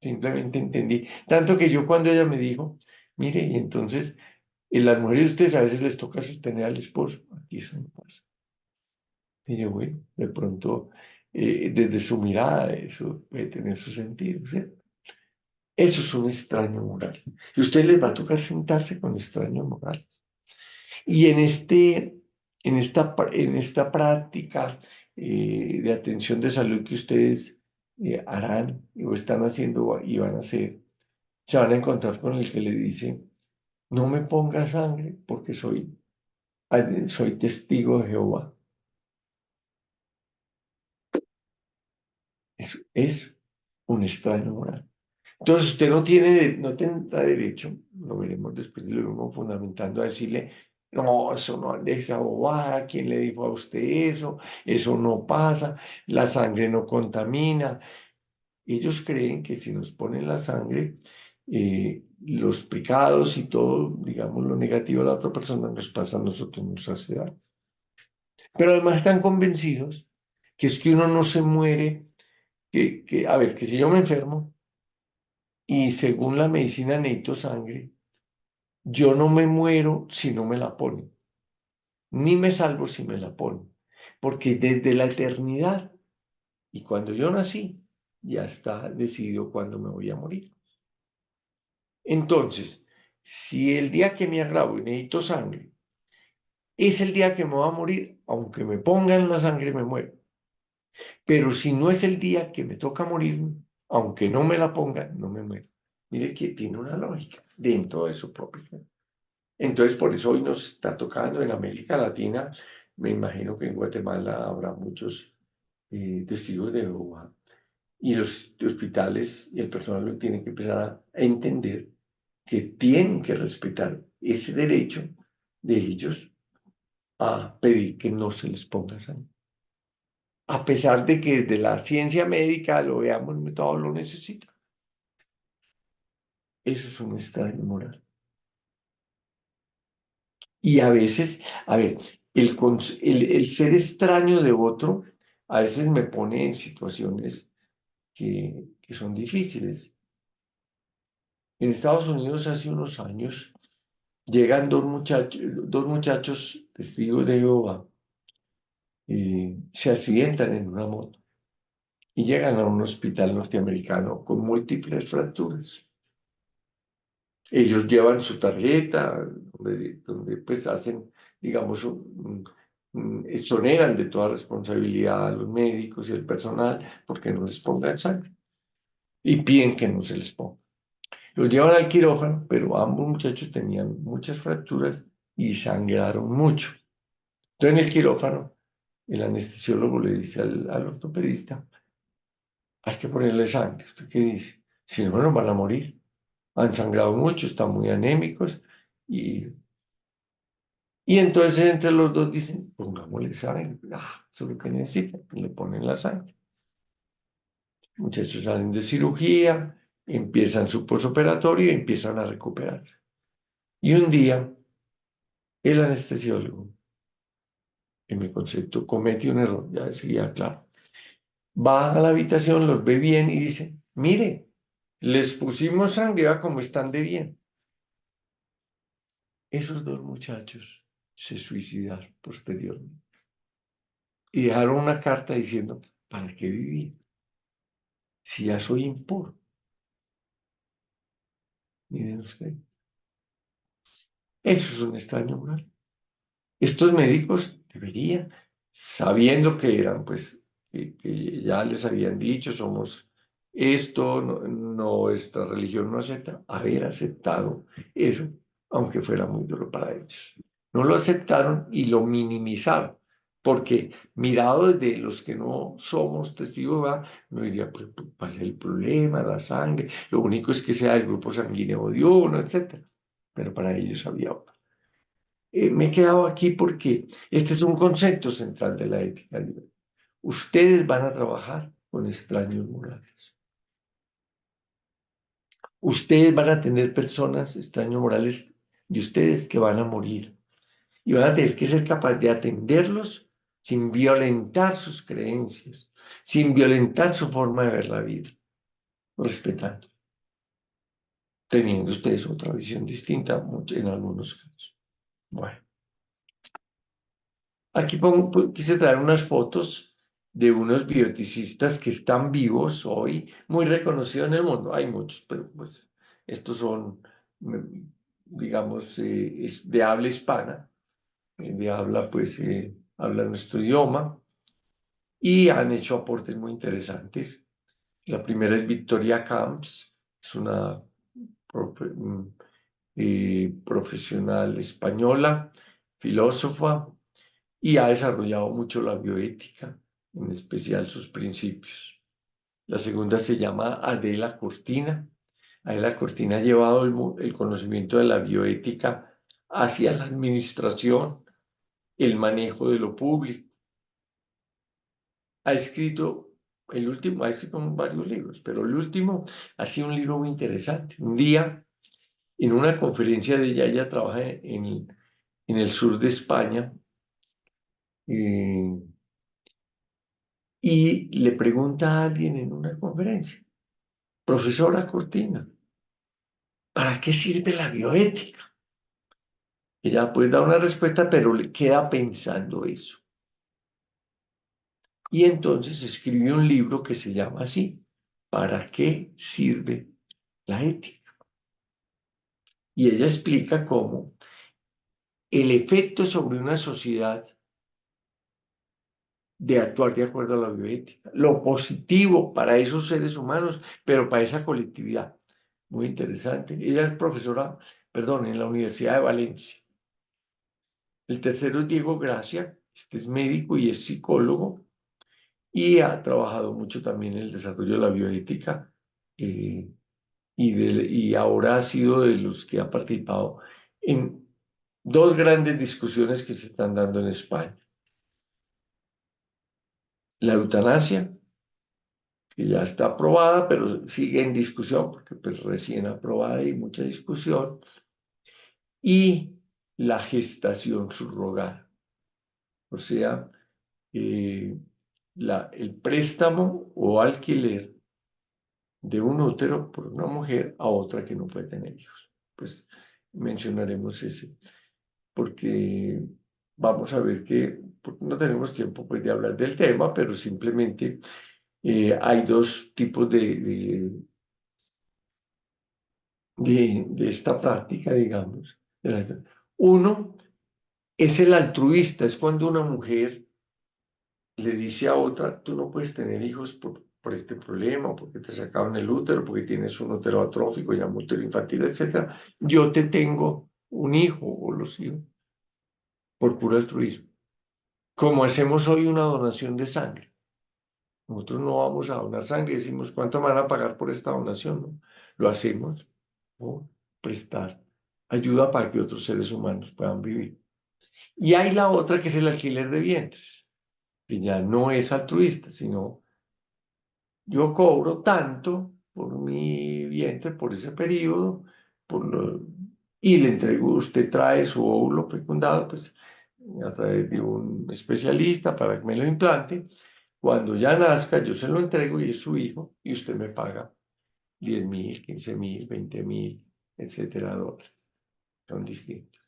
Simplemente entendí. Tanto que yo cuando ella me dijo, mire, y entonces, las mujeres de ustedes a veces les toca sostener al esposo. Aquí eso no pasa. Y yo, bueno, de pronto, desde su mirada, eso puede tener su sentido, ¿cierto? Eso es un extraño moral. Y a ustedes les va a tocar sentarse con extraños morales. Y en esta práctica de atención de salud que ustedes harán o están haciendo y van a hacer, se van a encontrar con el que le dice, no me ponga sangre porque soy testigo de Jehová. Eso es un extraño moral. Entonces usted no tendrá derecho, lo veremos después, lo vemos fundamentando a decirle, no, eso no ande esa bobada, ¿quién le dijo a usted eso? Eso no pasa, la sangre no contamina. Ellos creen que si nos ponen la sangre, los pecados y todo, digamos, lo negativo a la otra persona nos pasa a nosotros, nos hace daño. Pero además están convencidos que es que uno no se muere, a ver, que si yo me enfermo, y según la medicina necesito sangre, yo no me muero si no me la ponen, ni me salvo si me la ponen, porque desde la eternidad y cuando yo nací, ya está decidido cuándo me voy a morir. Entonces, si el día que me agravo y necesito sangre es el día que me voy a morir, aunque me pongan la sangre me muero. Pero si no es el día que me toca morirme, aunque no me la pongan, no me muero. Mire que tiene una lógica dentro de su propio. Entonces, por eso hoy nos está tocando en América Latina. Me imagino que en Guatemala habrá muchos testigos de Jehová. Y los hospitales y el personal lo tienen que empezar a entender que tienen que respetar ese derecho de ellos a pedir que no se les ponga sangre. A pesar de que desde la ciencia médica lo veamos, todo lo necesita. Eso es un extraño moral. Y a veces, a ver, el ser extraño de otro, a veces me pone en situaciones que son difíciles. En Estados Unidos hace unos años llegan dos muchachos testigos de Jehová, se accidentan en una moto y llegan a un hospital norteamericano con múltiples fracturas. Ellos llevan su tarjeta, donde pues hacen, digamos, exoneran de toda responsabilidad a los médicos y al personal porque no les pongan sangre y piden que no se les ponga. Los llevan al quirófano, pero ambos muchachos tenían muchas fracturas y sangraron mucho. Entonces en el quirófano, el anestesiólogo le dice al ortopedista, hay que ponerle sangre. ¿Usted qué dice? Si no, no van a morir. Han sangrado mucho, están muy anémicos y entonces entre los dos dicen, pongámosle sangre. Eso es lo que necesitan. Le ponen la sangre. Muchachos salen de cirugía, empiezan su posoperatorio y empiezan a recuperarse. Y un día, el anestesiólogo, en mi concepto, comete un error, ya decía, claro. Va a la habitación, los ve bien y dice, mire, les pusimos sangre, va como están de bien. Esos dos muchachos se suicidaron posteriormente y dejaron una carta diciendo, ¿para qué viví? Si ya soy impuro. Miren ustedes, eso es un extraño moral. Estos médicos deberían, sabiendo que eran, pues, que ya les habían dicho, somos esto, no, esta religión no acepta, haber aceptado eso, aunque fuera muy duro para ellos. No lo aceptaron y lo minimizaron, porque mirado desde los que no somos testigos, no diría, pues, ¿cuál es el problema? La sangre, lo único es que sea el grupo sanguíneo de uno, etc. Pero para ellos había otro. Me he quedado aquí porque este es un concepto central de la ética libre. Ustedes van a trabajar con extraños morales. Ustedes van a tener personas, extraños morales, de ustedes que van a morir. Y van a tener que ser capaces de atenderlos sin violentar sus creencias, sin violentar su forma de ver la vida, respetando, teniendo ustedes otra visión distinta en algunos casos. Bueno. Aquí quise traer unas fotos de unos bioticistas que están vivos hoy, muy reconocidos en el mundo. Hay muchos, pero pues estos son, digamos, de habla hispana, habla nuestro idioma y han hecho aportes muy interesantes. La primera es Victoria Camps, es una profesional española, filósofa, y ha desarrollado mucho la bioética, en especial sus principios. La segunda se llama Adela Cortina. Adela Cortina ha llevado el conocimiento de la bioética hacia la administración, el manejo de lo público. Ha escrito ha escrito varios libros, pero el último ha sido un libro muy interesante. Un día, en una conferencia de ella trabaja en el sur de España, y le pregunta a alguien en una conferencia, profesora Cortina, ¿para qué sirve la bioética? Ella puede dar una respuesta, pero le queda pensando eso. Y entonces escribe un libro que se llama así, ¿para qué sirve la ética? Y ella explica cómo el efecto sobre una sociedad de actuar de acuerdo a la bioética, lo positivo para esos seres humanos, pero para esa colectividad. Muy interesante. Ella es profesora, perdón, en la Universidad de Valencia. El tercero es Diego Gracia, este es médico y es psicólogo y ha trabajado mucho también en el desarrollo de la bioética, y ahora ha sido de los que ha participado en dos grandes discusiones que se están dando en España. La eutanasia, que ya está aprobada, pero sigue en discusión, porque pues recién aprobada y mucha discusión, y la gestación subrogada, o sea, eh, el préstamo o alquiler de un útero por una mujer a otra que no puede tener hijos. Pues mencionaremos ese, porque vamos a ver que no tenemos tiempo pues, de hablar del tema, pero simplemente hay dos tipos de esta práctica, digamos. Uno es el altruista, es cuando una mujer le dice a otra, tú no puedes tener hijos por este problema, porque te sacaron el útero, porque tienes un útero atrófico, ya un útero infantil, etc. Yo te tengo un hijo o los hijos por puro altruismo. Como hacemos hoy una donación de sangre. Nosotros no vamos a donar sangre y decimos, ¿cuánto me van a pagar por esta donación? ¿No? Lo hacemos por prestar ayuda para que otros seres humanos puedan vivir. Y hay la otra que es el alquiler de vientres, que ya no es altruista, sino yo cobro tanto por mi vientre, por ese periodo, y le entrego, usted trae su óvulo fecundado, pues a través de un especialista para que me lo implante. Cuando ya nazca, yo se lo entrego y es su hijo, y usted me paga 10.000, 15.000, 20.000, etcétera, dólares. Son distintos.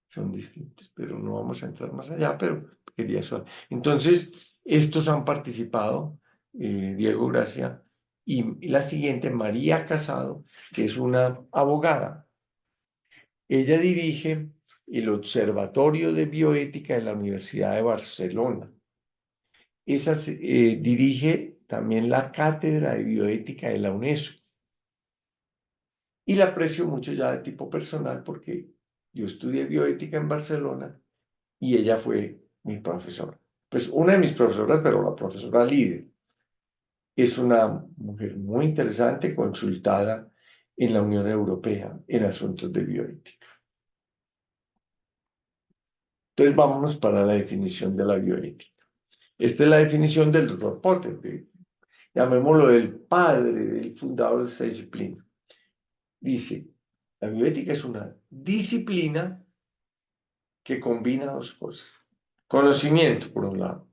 Son distintos, pero no vamos a entrar más allá, pero quería eso. Entonces, estos han participado, Diego Gracia, y la siguiente, María Casado, que es una abogada. Ella dirige el Observatorio de Bioética de la Universidad de Barcelona. Esa dirige también la Cátedra de Bioética de la UNESCO. Y la aprecio mucho ya de tipo personal porque yo estudié bioética en Barcelona y ella fue mi profesora. Pues una de mis profesoras, pero la profesora líder. Es una mujer muy interesante, consultada en la Unión Europea en asuntos de bioética. Entonces vámonos para la definición de la bioética. Esta es la definición del doctor Potter, llamémoslo el padre, del fundador de esta disciplina. Dice, la bioética es una disciplina que combina dos cosas. Conocimiento, por un lado,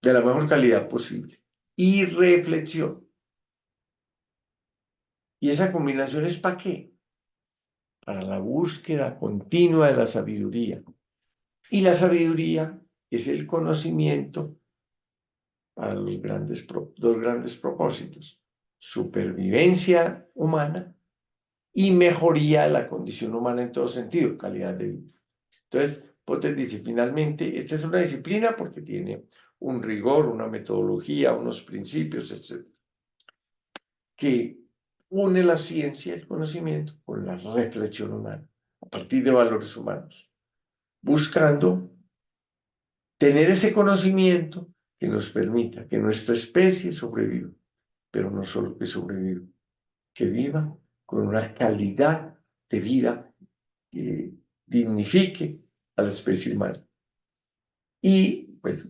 de la mejor calidad posible, y reflexión. ¿Y esa combinación es para qué? Para la búsqueda continua de la sabiduría. Y la sabiduría es el conocimiento para los dos grandes propósitos: supervivencia humana y mejoría de la condición humana en todo sentido, calidad de vida. Entonces, Potter dice, finalmente, esta es una disciplina porque tiene un rigor, una metodología, unos principios, etc., que une la ciencia, el conocimiento, con la reflexión humana, a partir de valores humanos, buscando tener ese conocimiento que nos permita que nuestra especie sobreviva, pero no solo que sobreviva, que viva con una calidad de vida que dignifique a la especie humana. Y pues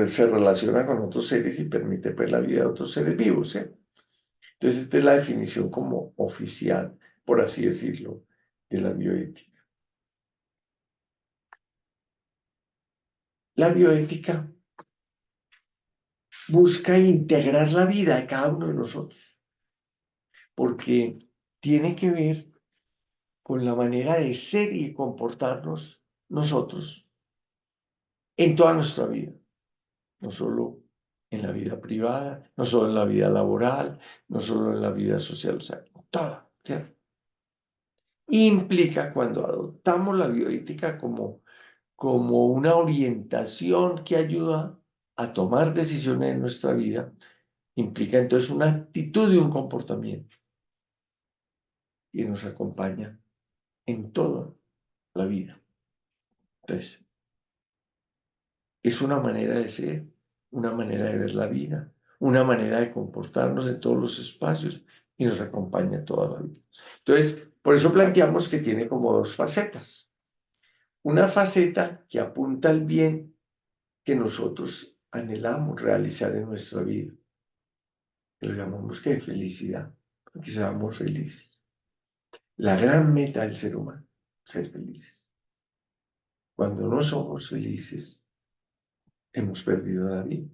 se relaciona con otros seres y permite pues la vida de otros seres vivos, ¿eh? Entonces esta es la definición como oficial, por así decirlo, de la bioética. La bioética busca integrar la vida de cada uno de nosotros, porque tiene que ver con la manera de ser y comportarnos nosotros en toda nuestra vida, no solo en la vida privada, no solo en la vida laboral, no solo en la vida social, o sea, toda, ¿cierto? Implica, cuando adoptamos la bioética como una orientación que ayuda a tomar decisiones en nuestra vida, implica entonces una actitud y un comportamiento que nos acompaña en toda la vida. Entonces, es una manera de ser, una manera de ver la vida, una manera de comportarnos en todos los espacios y nos acompaña toda la vida. Entonces, por eso planteamos que tiene como dos facetas. Una faceta que apunta al bien que nosotros anhelamos realizar en nuestra vida, que lo llamamos que felicidad, porque seamos felices. La gran meta del ser humano, ser felices. Cuando no somos felices, hemos perdido la vida.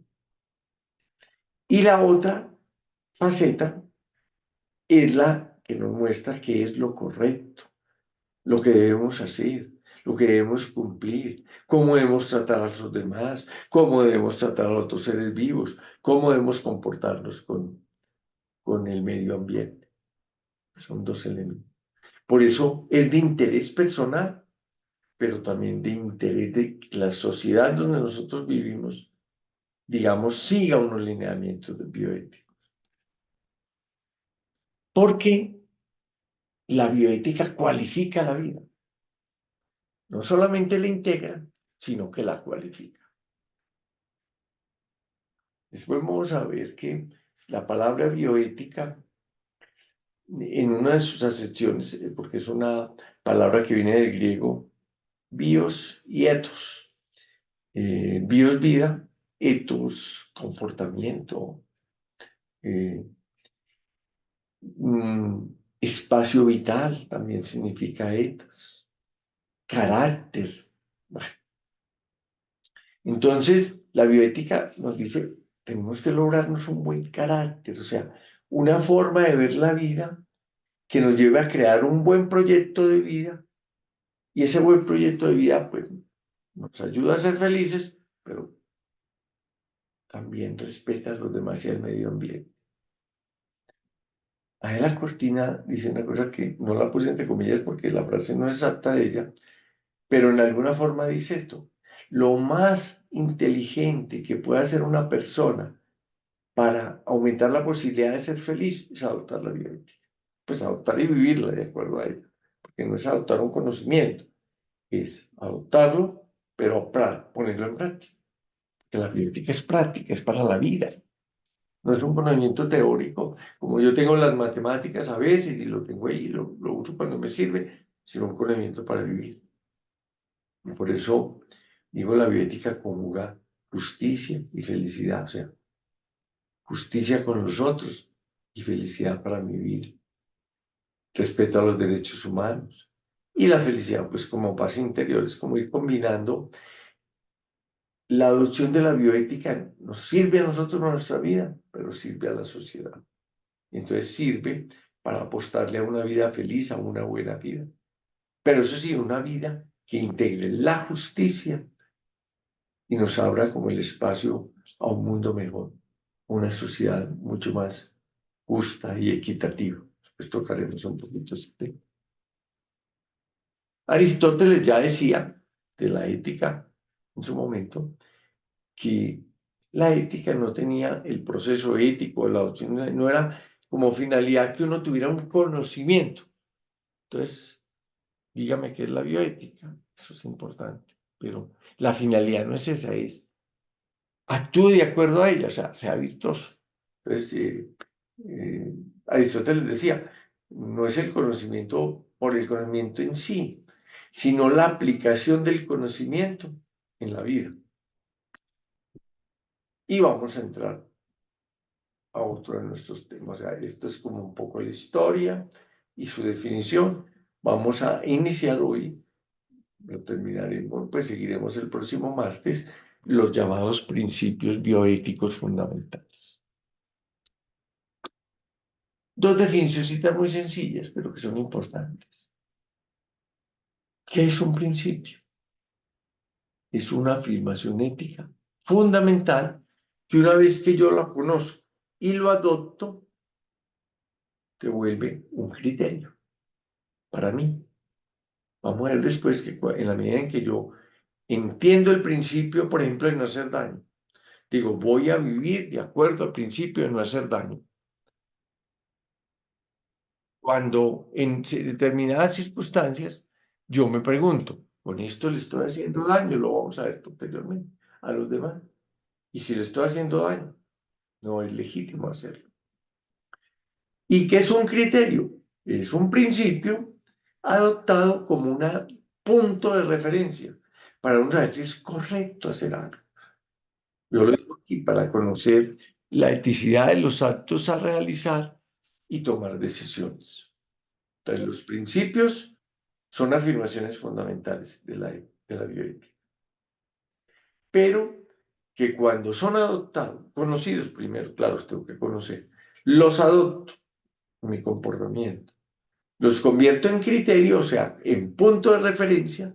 Y la otra faceta es la que nos muestra qué es lo correcto, lo que debemos hacer, lo que debemos cumplir, cómo debemos tratar a los demás, cómo debemos tratar a otros seres vivos, cómo debemos comportarnos con el medio ambiente. Son dos elementos. Por eso es de interés personal, pero también de interés de que la sociedad donde nosotros vivimos, digamos, siga unos lineamientos de bioética. Porque la bioética cualifica la vida. No solamente la integra, sino que la cualifica. Después vamos a ver que la palabra bioética, en una de sus acepciones, porque es una palabra que viene del griego bios y ethos. Bios, vida; ethos, comportamiento, eh, espacio vital también significa ethos, carácter. Bueno, entonces, la bioética nos dice, tenemos que lograrnos un buen carácter, o sea, una forma de ver la vida que nos lleve a crear un buen proyecto de vida, y ese buen proyecto de vida, pues, nos ayuda a ser felices, pero también respeta a los demás y al medio ambiente. Adela Cortina dice una cosa que no la puse entre comillas porque la frase no es exacta de ella, pero en alguna forma dice esto: lo más inteligente que puede hacer una persona para aumentar la posibilidad de ser feliz es adoptar la bioética. Pues adoptar y vivirla de acuerdo a ella, porque no es adoptar un conocimiento, es adoptarlo, pero para ponerlo en práctica. Que la bioética es práctica, es para la vida. No es un conocimiento teórico, como yo tengo las matemáticas a veces y lo tengo ahí, lo uso cuando me sirve, sino un conocimiento para vivir. Y por eso digo, la bioética conjuga justicia y felicidad, o sea, justicia con los otros y felicidad para mi vida, respeto a los derechos humanos y la felicidad, pues como paz interior, es como ir combinando. La adopción de la bioética nos sirve a nosotros en nuestra vida, pero sirve a la sociedad. Y entonces sirve para apostarle a una vida feliz, a una buena vida. Pero eso sí, una vida que integre la justicia y nos abra como el espacio a un mundo mejor, una sociedad mucho más justa y equitativa. Pues tocaremos un poquito este tema. Aristóteles ya decía de la ética en su momento que la ética no tenía el proceso ético, la adopción, no era como finalidad que uno tuviera un conocimiento. Entonces, dígame qué es la bioética, eso es importante, pero la finalidad no es esa, es actúe de acuerdo a ella, o sea, sea virtuoso. Entonces, eh, Aristóteles decía, no es el conocimiento por el conocimiento en sí, sino la aplicación del conocimiento en la vida. Y vamos a entrar a otro de nuestros temas. O sea, esto es como un poco la historia y su definición. Vamos a iniciar hoy, lo terminaremos, pues seguiremos el próximo martes, los llamados principios bioéticos fundamentales. Dos definiciones muy sencillas, pero que son importantes. ¿Qué es un principio? Es una afirmación ética fundamental que una vez que yo la conozco y lo adopto, se vuelve un criterio para mí. Vamos a ver después que en la medida en que yo entiendo el principio, por ejemplo, de no hacer daño, digo, voy a vivir de acuerdo al principio de no hacer daño. Cuando en determinadas circunstancias yo me pregunto, ¿con esto le estoy haciendo daño? Lo vamos a ver posteriormente a los demás. Y si le estoy haciendo daño, no es legítimo hacerlo. ¿Y qué es un criterio? Es un principio adoptado como un punto de referencia para uno saber si es correcto hacer algo. Yo lo digo aquí para conocer la eticidad de los actos a realizar y tomar decisiones. Entonces, los principios son afirmaciones fundamentales de la bioética. Pero que cuando son adoptados, conocidos primero, claro, los tengo que conocer, los adopto en mi comportamiento, los convierto en criterio, o sea, en punto de referencia,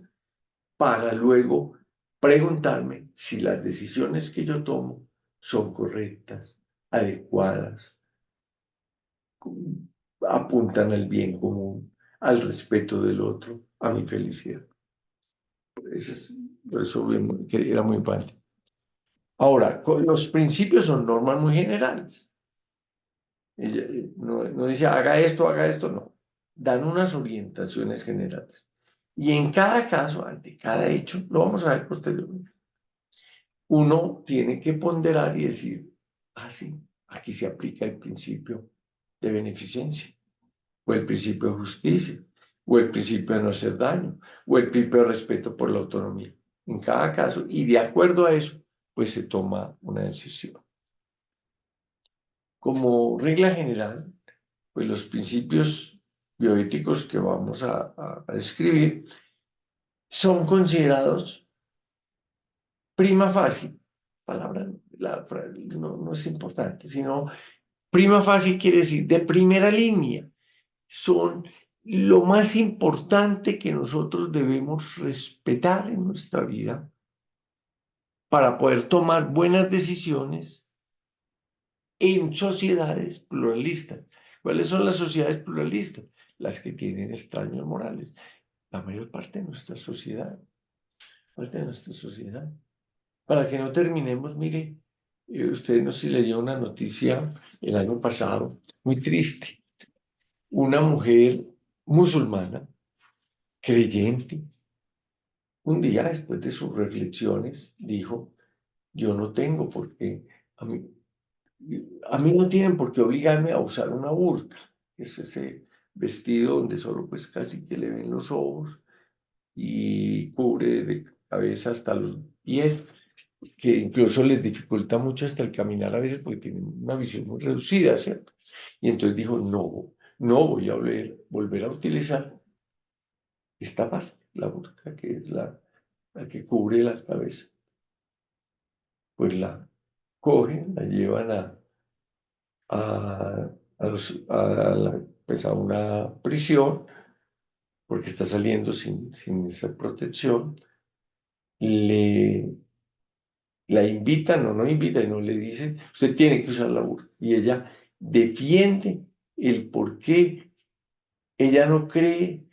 para luego preguntarme si las decisiones que yo tomo son correctas, adecuadas, apuntan al bien común, al respeto del otro, a mi felicidad. Por eso que era muy importante. Ahora, los principios son normas muy generales. No dice haga esto, no. Dan unas orientaciones generales. Y en cada caso, ante cada hecho, lo vamos a ver posteriormente, uno tiene que ponderar y decir, sí, aquí se aplica el principio de beneficencia, o el principio de justicia, o el principio de no hacer daño, o el principio de respeto por la autonomía. En cada caso, y de acuerdo a eso, pues se toma una decisión. como regla general, pues los principios bioéticos que vamos a describir son considerados prima facie, palabra, no es importante, sino prima facie quiere decir de primera línea, son lo más importante que nosotros debemos respetar en nuestra vida para poder tomar buenas decisiones en sociedades pluralistas. ¿Cuáles son las sociedades pluralistas? Las que tienen extraños morales. La mayor parte de nuestra sociedad, parte de nuestra sociedad. Para que no terminemos, mire, usted no se leyó una noticia el año pasado, muy triste. Una mujer musulmana, creyente, un día después de sus reflexiones, dijo, yo no tengo por qué, a mí, a mí no tienen por qué obligarme a usar una burka. Es ese vestido donde solo pues casi que le ven los ojos y cubre de cabeza hasta los pies, que incluso les dificulta mucho hasta el caminar a veces porque tienen una visión muy reducida, ¿cierto? Y entonces dijo, no, no voy a volver a utilizar esta parte, la burka, que es la que cubre la cabeza. Pues la cogen, la llevan a, pues a una prisión porque está saliendo sin esa protección. Le, la invitan o no invitan y no le dicen, usted tiene que usar la burka. Y ella defiende el por qué ella no cree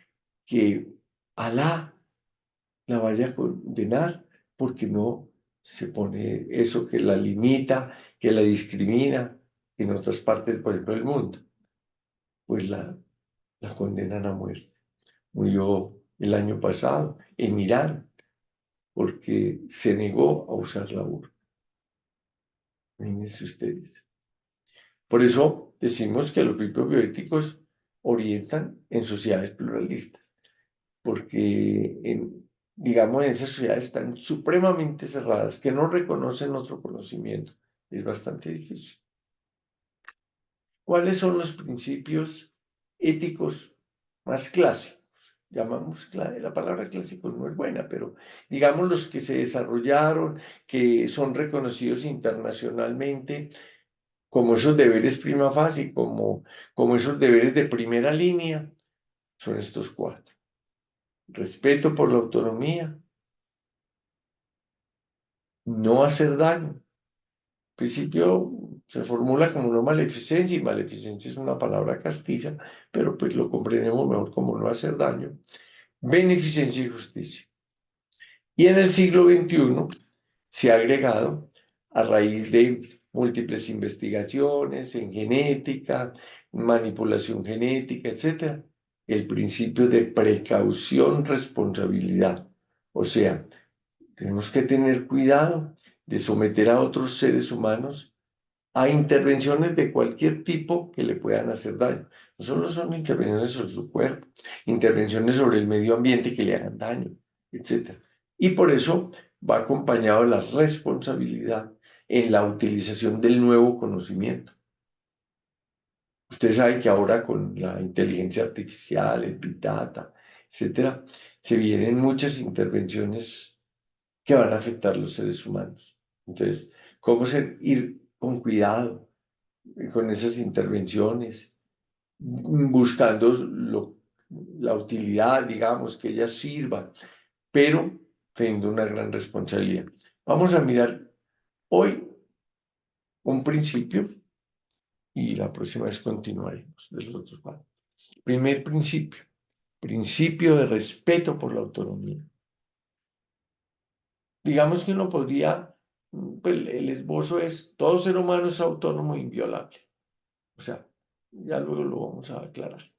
que Alá la vaya a condenar porque no se pone eso que la limita, que la discrimina en otras partes, por ejemplo, del mundo. Pues la condenan a muerte. Murió el año pasado en Irán porque se negó a usar la burka. Imagínense ustedes. Por eso decimos que los principios bioéticos orientan en sociedades pluralistas, porque digamos, en esas sociedades están supremamente cerradas, que no reconocen otro conocimiento. Es bastante difícil. ¿Cuáles son los principios éticos más clásicos? Llamamos, la palabra clásico no es buena, pero digamos los que se desarrollaron, que son reconocidos internacionalmente como esos deberes prima facie, como esos deberes de primera línea, son estos cuatro. Respeto por la autonomía, no hacer daño. En principio se formula como no maleficencia, y maleficencia es una palabra castiza, pero pues lo comprendemos mejor como no hacer daño. Beneficencia y justicia. Y en el siglo XXI se ha agregado, a raíz de múltiples investigaciones en genética, manipulación genética, etc., el principio de precaución, responsabilidad. O sea, tenemos que tener cuidado de someter a otros seres humanos a intervenciones de cualquier tipo que le puedan hacer daño. No solo son intervenciones sobre su cuerpo, intervenciones sobre el medio ambiente que le hagan daño, etc. Y por eso va acompañado de la responsabilidad en la utilización del nuevo conocimiento. Usted sabe que ahora con la inteligencia artificial, el Big Data, etc., se vienen muchas intervenciones que van a afectar a los seres humanos. Entonces, ¿cómo ir con cuidado con esas intervenciones, buscando la utilidad, digamos, que ellas sirvan, pero teniendo una gran responsabilidad? Vamos a mirar hoy un principio y la próxima vez continuaremos de los otros cuatro. Primer principio, principio de respeto por la autonomía. Digamos que uno podría, pues el esbozo es, todo ser humano es autónomo e inviolable. O sea, ya luego lo vamos a aclarar.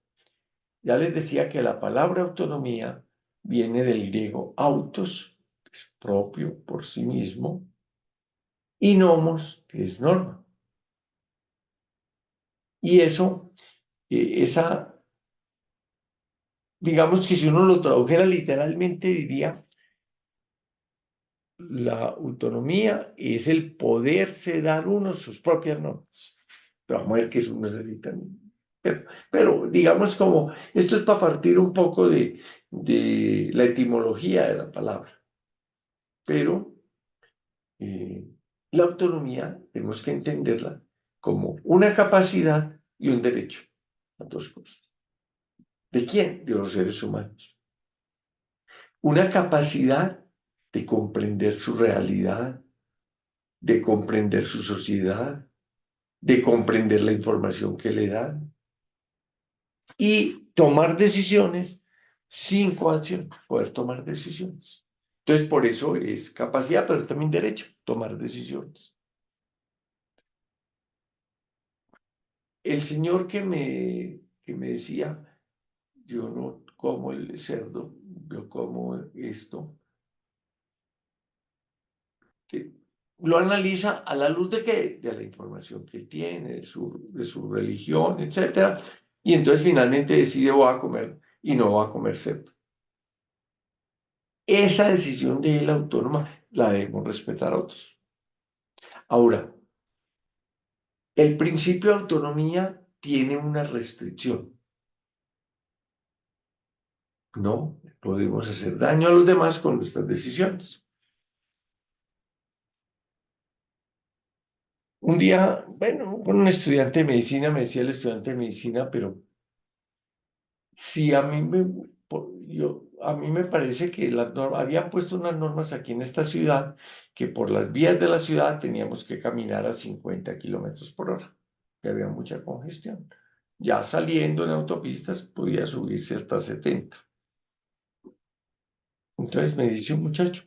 Ya les decía que la palabra autonomía viene del griego autos, que es propio por sí mismo, y nomos, que es norma. Y eso, digamos que si uno lo tradujera literalmente, diría, la autonomía es el poderse dar uno sus propias normas. Pero vamos a ver que eso no necesita. Pero digamos como, esto es para partir un poco de la etimología de la palabra. Pero eh, la autonomía tenemos que entenderla como una capacidad y un derecho, las dos cosas. ¿De quién? De los seres humanos. Una capacidad de comprender su realidad, de comprender su sociedad, de comprender la información que le dan y tomar decisiones sin coacción, poder tomar decisiones. Entonces, por eso es capacidad, pero es también derecho, tomar decisiones. El señor que me decía, yo no como el cerdo, yo como esto, que lo analiza a la luz de qué, de la información que él tiene, de su religión, etcétera, y entonces finalmente decide voy a comer y no va a comer cerdo. Esa decisión de él autónoma la debemos respetar a otros. Ahora, el principio de autonomía tiene una restricción. No podemos hacer daño a los demás con nuestras decisiones. Un día, bueno, con un estudiante de medicina, me decía el estudiante de medicina, pero si a mí me parece que había puesto unas normas aquí en esta ciudad que por las vías de la ciudad teníamos que caminar a 50 kilómetros por hora, que había mucha congestión. Ya saliendo en autopistas podía subirse hasta 70. Entonces me dice un muchacho,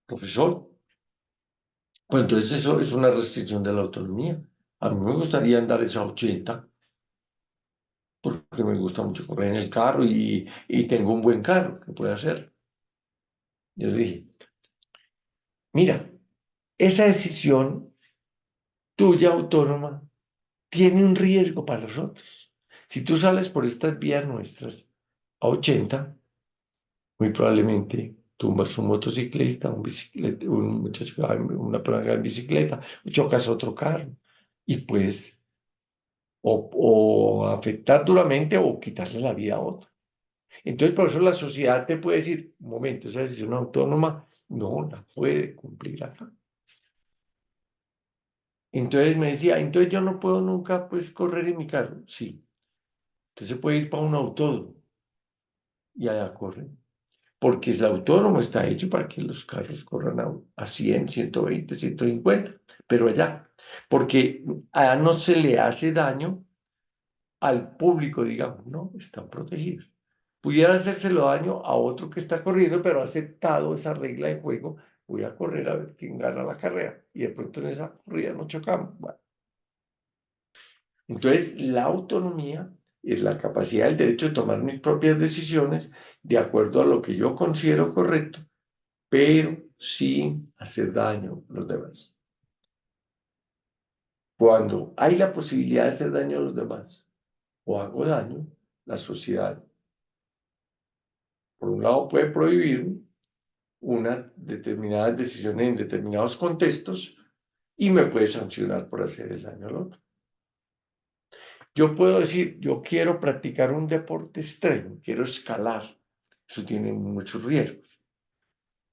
profesor, pues entonces eso es una restricción de la autonomía. A mí me gustaría andar esa 80 porque me gusta mucho correr en el carro y tengo un buen carro que puede hacer. Yo le dije, mira, esa decisión tuya autónoma tiene un riesgo para los otros. Si tú sales por estas vías nuestras a 80, muy probablemente tumbas un motociclista, un muchacho, una persona en bicicleta, chocas otro carro y puedes o afectar duramente o quitarle la vida a otro. Entonces, por eso la sociedad te puede decir, un momento, esa decisión autónoma no la puede cumplir acá. Entonces me decía, entonces yo no puedo nunca pues correr en mi carro. Sí, usted se puede ir para un autódromo y allá corren. Porque el autónomo está hecho para que los carros corran a 100, 120, 150, pero allá, porque allá no se le hace daño al público, digamos, no, están protegidos. Pudiera hacérselo daño a otro que está corriendo, pero ha aceptado esa regla de juego, voy a correr a ver quién gana la carrera, y de pronto en esa corrida no chocamos. Bueno, entonces, la autonomía es la capacidad, el derecho de tomar mis propias decisiones de acuerdo a lo que yo considero correcto, pero sin hacer daño a los demás. Cuando hay la posibilidad de hacer daño a los demás o hago daño, la sociedad, por un lado, puede prohibir unas determinadas decisiones en determinados contextos y me puede sancionar por hacer el daño al otro. Yo puedo decir, yo quiero practicar un deporte extremo, quiero escalar. Eso tiene muchos riesgos.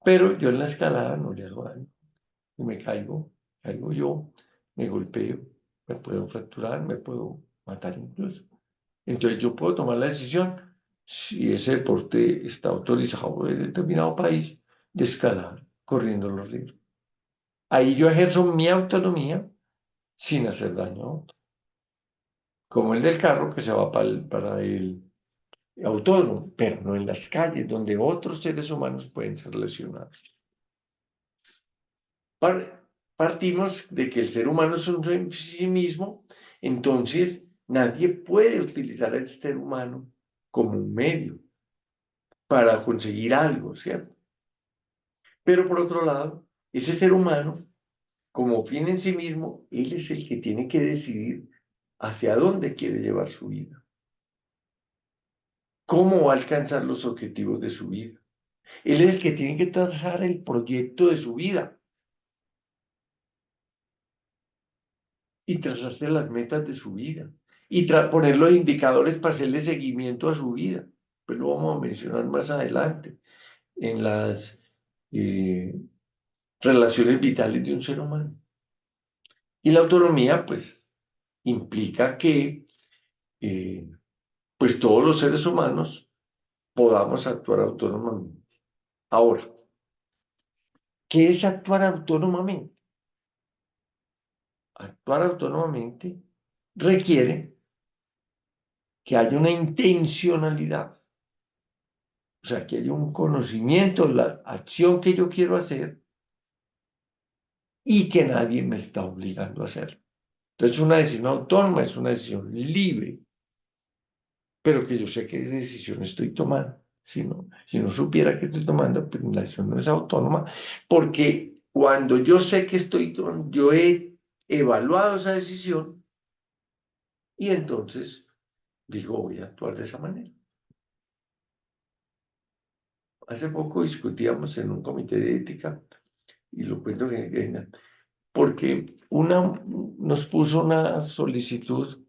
Pero yo en la escalada no le hago daño. Y me caigo yo, me golpeo, me puedo fracturar, me puedo matar incluso. Entonces yo puedo tomar la decisión, si ese deporte está autorizado en determinado país, de escalar corriendo los riesgos. Ahí yo ejerzo mi autonomía sin hacer daño a otro. Como el del carro que se va para el autódromo, pero no en las calles donde otros seres humanos pueden ser lesionados. Partimos de que el ser humano es un en sí mismo, entonces nadie puede utilizar al ser humano como un medio para conseguir algo, ¿cierto? Pero por otro lado, ese ser humano, como fin en sí mismo, él es el que tiene que decidir hacia dónde quiere llevar su vida, cómo va a alcanzar los objetivos de su vida. Él es el que tiene que trazar el proyecto de su vida. y trazarse las metas de su vida y poner los indicadores para hacerle seguimiento a su vida. Pues lo vamos a mencionar más adelante en las relaciones vitales de un ser humano. Y la autonomía, pues, implica que pues todos los seres humanos podamos actuar autónomamente. Ahora, ¿qué es actuar autónomamente? Actuar autónomamente requiere que haya una intencionalidad, o sea, que haya un conocimiento de la acción que yo quiero hacer y que nadie me está obligando a hacerlo. Entonces, una decisión autónoma es una decisión libre, pero que yo sé qué decisión estoy tomando. Si no supiera que estoy tomando, pues la decisión no es autónoma, porque cuando yo sé que estoy tomando, yo he evaluado esa decisión y entonces digo, voy a actuar de esa manera. Hace poco discutíamos en un comité de ética, y lo cuento porque nos puso una solicitud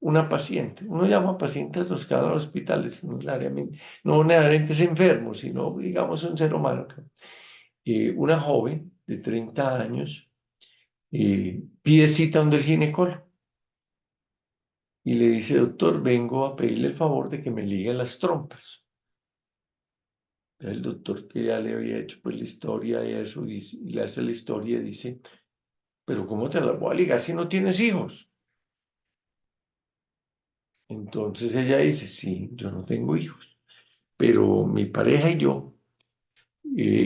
una paciente. Uno llama paciente a los que van a hospitales, no necesariamente es enfermo, sino, digamos, un ser humano. Una joven de 30 años pide cita donde el ginecólogo y le dice, doctor, vengo a pedirle el favor de que me ligue las trompas. El doctor que ya le había hecho pues la historia y eso, y le hace la historia y dice, pero ¿cómo te las voy a ligar si no tienes hijos? Entonces ella dice, sí, yo no tengo hijos, pero mi pareja y yo,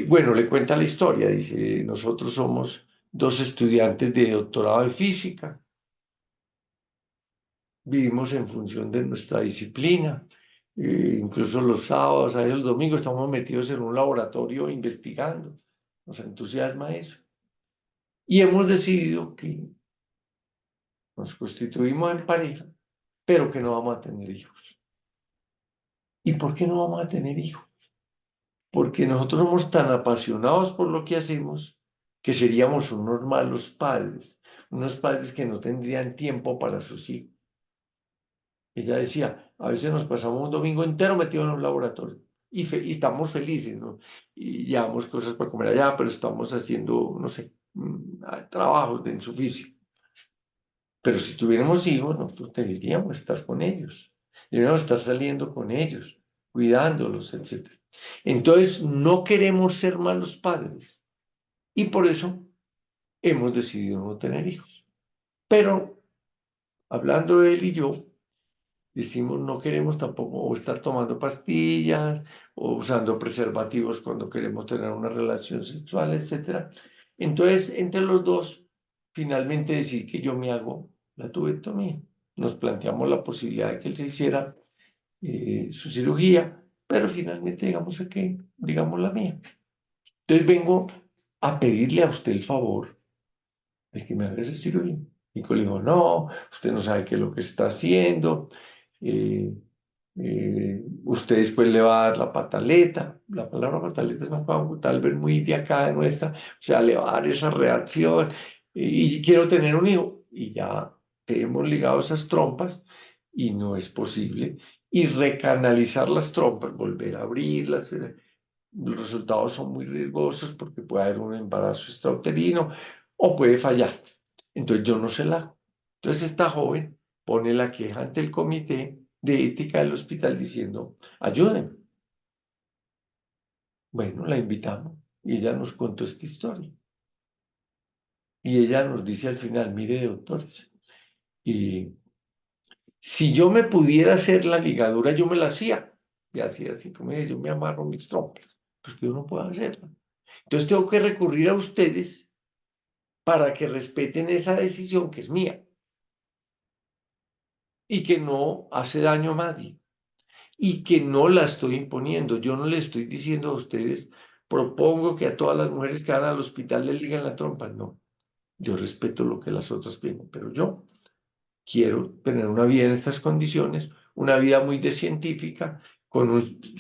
bueno, le cuenta la historia, dice, nosotros somos dos estudiantes de doctorado de física, vivimos en función de nuestra disciplina, incluso los sábados, a veces los domingos estamos metidos en un laboratorio investigando, nos entusiasma eso. Y hemos decidido que nos constituimos en pareja, pero que no vamos a tener hijos. ¿Y por qué no vamos a tener hijos? Porque nosotros somos tan apasionados por lo que hacemos que seríamos unos malos padres, unos padres que no tendrían tiempo para sus hijos. Ella decía, a veces nos pasamos un domingo entero metidos en un laboratorio y estamos felices, ¿no? Y llevamos cosas para comer allá, pero estamos haciendo, no sé, trabajos en su físico. Pero si tuviéramos hijos, nosotros deberíamos estar con ellos, deberíamos estar saliendo con ellos, cuidándolos, etc. Entonces, no queremos ser malos padres y por eso hemos decidido no tener hijos. Pero, hablando él y yo, decimos no queremos tampoco estar tomando pastillas o usando preservativos cuando queremos tener una relación sexual, etc. Entonces, entre los dos, finalmente decidí que yo me hago la tubectomía. Nos planteamos la posibilidad de que él se hiciera su cirugía, pero finalmente digamos la mía. Entonces vengo a pedirle a usted el favor de que me haga esa cirugía. Y le dijo, no, usted no sabe qué es lo que está haciendo, usted después le va a dar la pataleta. La palabra pataleta es una palabra tal vez muy de acá de nuestra, o sea, le va a dar esa reacción y quiero tener un hijo. Y ya te hemos ligado esas trompas y no es posible. Y recanalizar las trompas, volver a abrirlas, los resultados son muy riesgosos porque puede haber un embarazo extrauterino o puede fallar. Entonces yo no se la hago. Entonces esta joven pone la queja ante el comité de ética del hospital diciendo, ayúdenme. Bueno, la invitamos y ella nos contó esta historia. Y ella nos dice al final, mire doctores, y si yo me pudiera hacer la ligadura, yo me la hacía. Y así como yo me amarro mis trompas, pues que yo no puedo hacerla. Entonces tengo que recurrir a ustedes para que respeten esa decisión que es mía y que no hace daño a nadie y que no la estoy imponiendo. Yo no le estoy diciendo a ustedes, propongo que a todas las mujeres que van al hospital les ligan la trompa. No, yo respeto lo que las otras piensan, pero yo quiero tener una vida en estas condiciones, una vida muy de científica,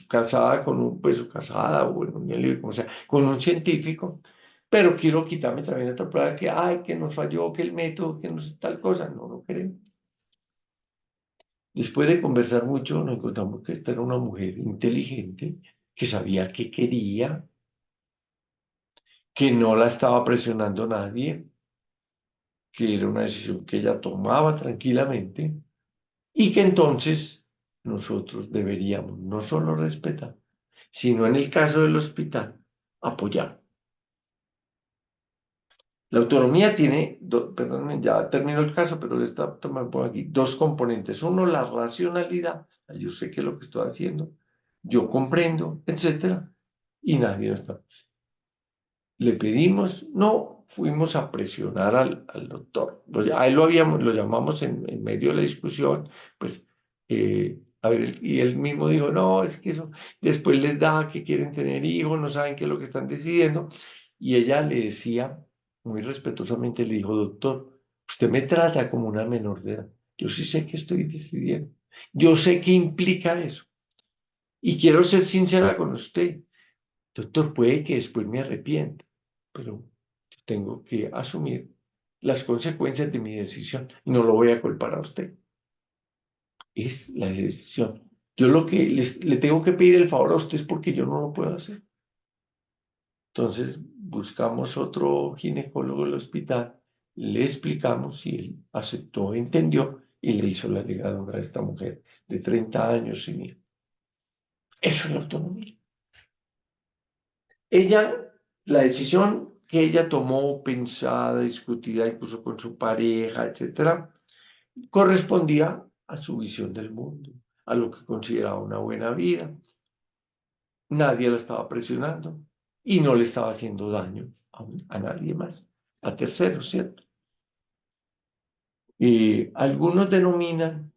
casada con un, pues casada o bueno, como sea, con un científico pero quiero quitarme también otra prueba que, ay, que nos falló, que el método, que no sé tal cosa, no lo creo. Después de conversar mucho, nos encontramos que esta era una mujer inteligente, que sabía qué quería, que no la estaba presionando nadie, que era una decisión que ella tomaba tranquilamente y que entonces nosotros deberíamos no solo respetar, sino en el caso del hospital, apoyar. La autonomía tiene, perdón, ya terminó el caso, pero le está tomando aquí dos componentes. Uno, la racionalidad. Yo sé qué es lo que estoy haciendo, yo comprendo, etcétera, y nadie lo está. Le pedimos, no fuimos a presionar al doctor. A él lo llamamos en medio de la discusión, pues, a ver, y él mismo dijo, no, es que eso después les da que quieren tener hijos, no saben qué es lo que están decidiendo. Y ella le decía, muy respetuosamente, le dijo, doctor, usted me trata como una menor de edad. Yo sí sé que estoy decidiendo. Yo sé qué implica eso. Y quiero ser sincera con usted. Doctor, puede que después me arrepienta, pero tengo que asumir las consecuencias de mi decisión y no lo voy a culpar a usted. Es la decisión. Yo lo que le tengo que pedir el favor a usted es porque yo no lo puedo hacer. Entonces buscamos otro ginecólogo del hospital, le explicamos y él aceptó, entendió y le hizo la ligadura a esta mujer de 30 años sin hijos. Eso es la autonomía. Ella, la decisión que ella tomó, pensada, discutida incluso con su pareja, etcétera, correspondía a su visión del mundo, a lo que consideraba una buena vida. Nadie la estaba presionando y no le estaba haciendo daño a nadie más, a terceros, ¿cierto? Algunos denominan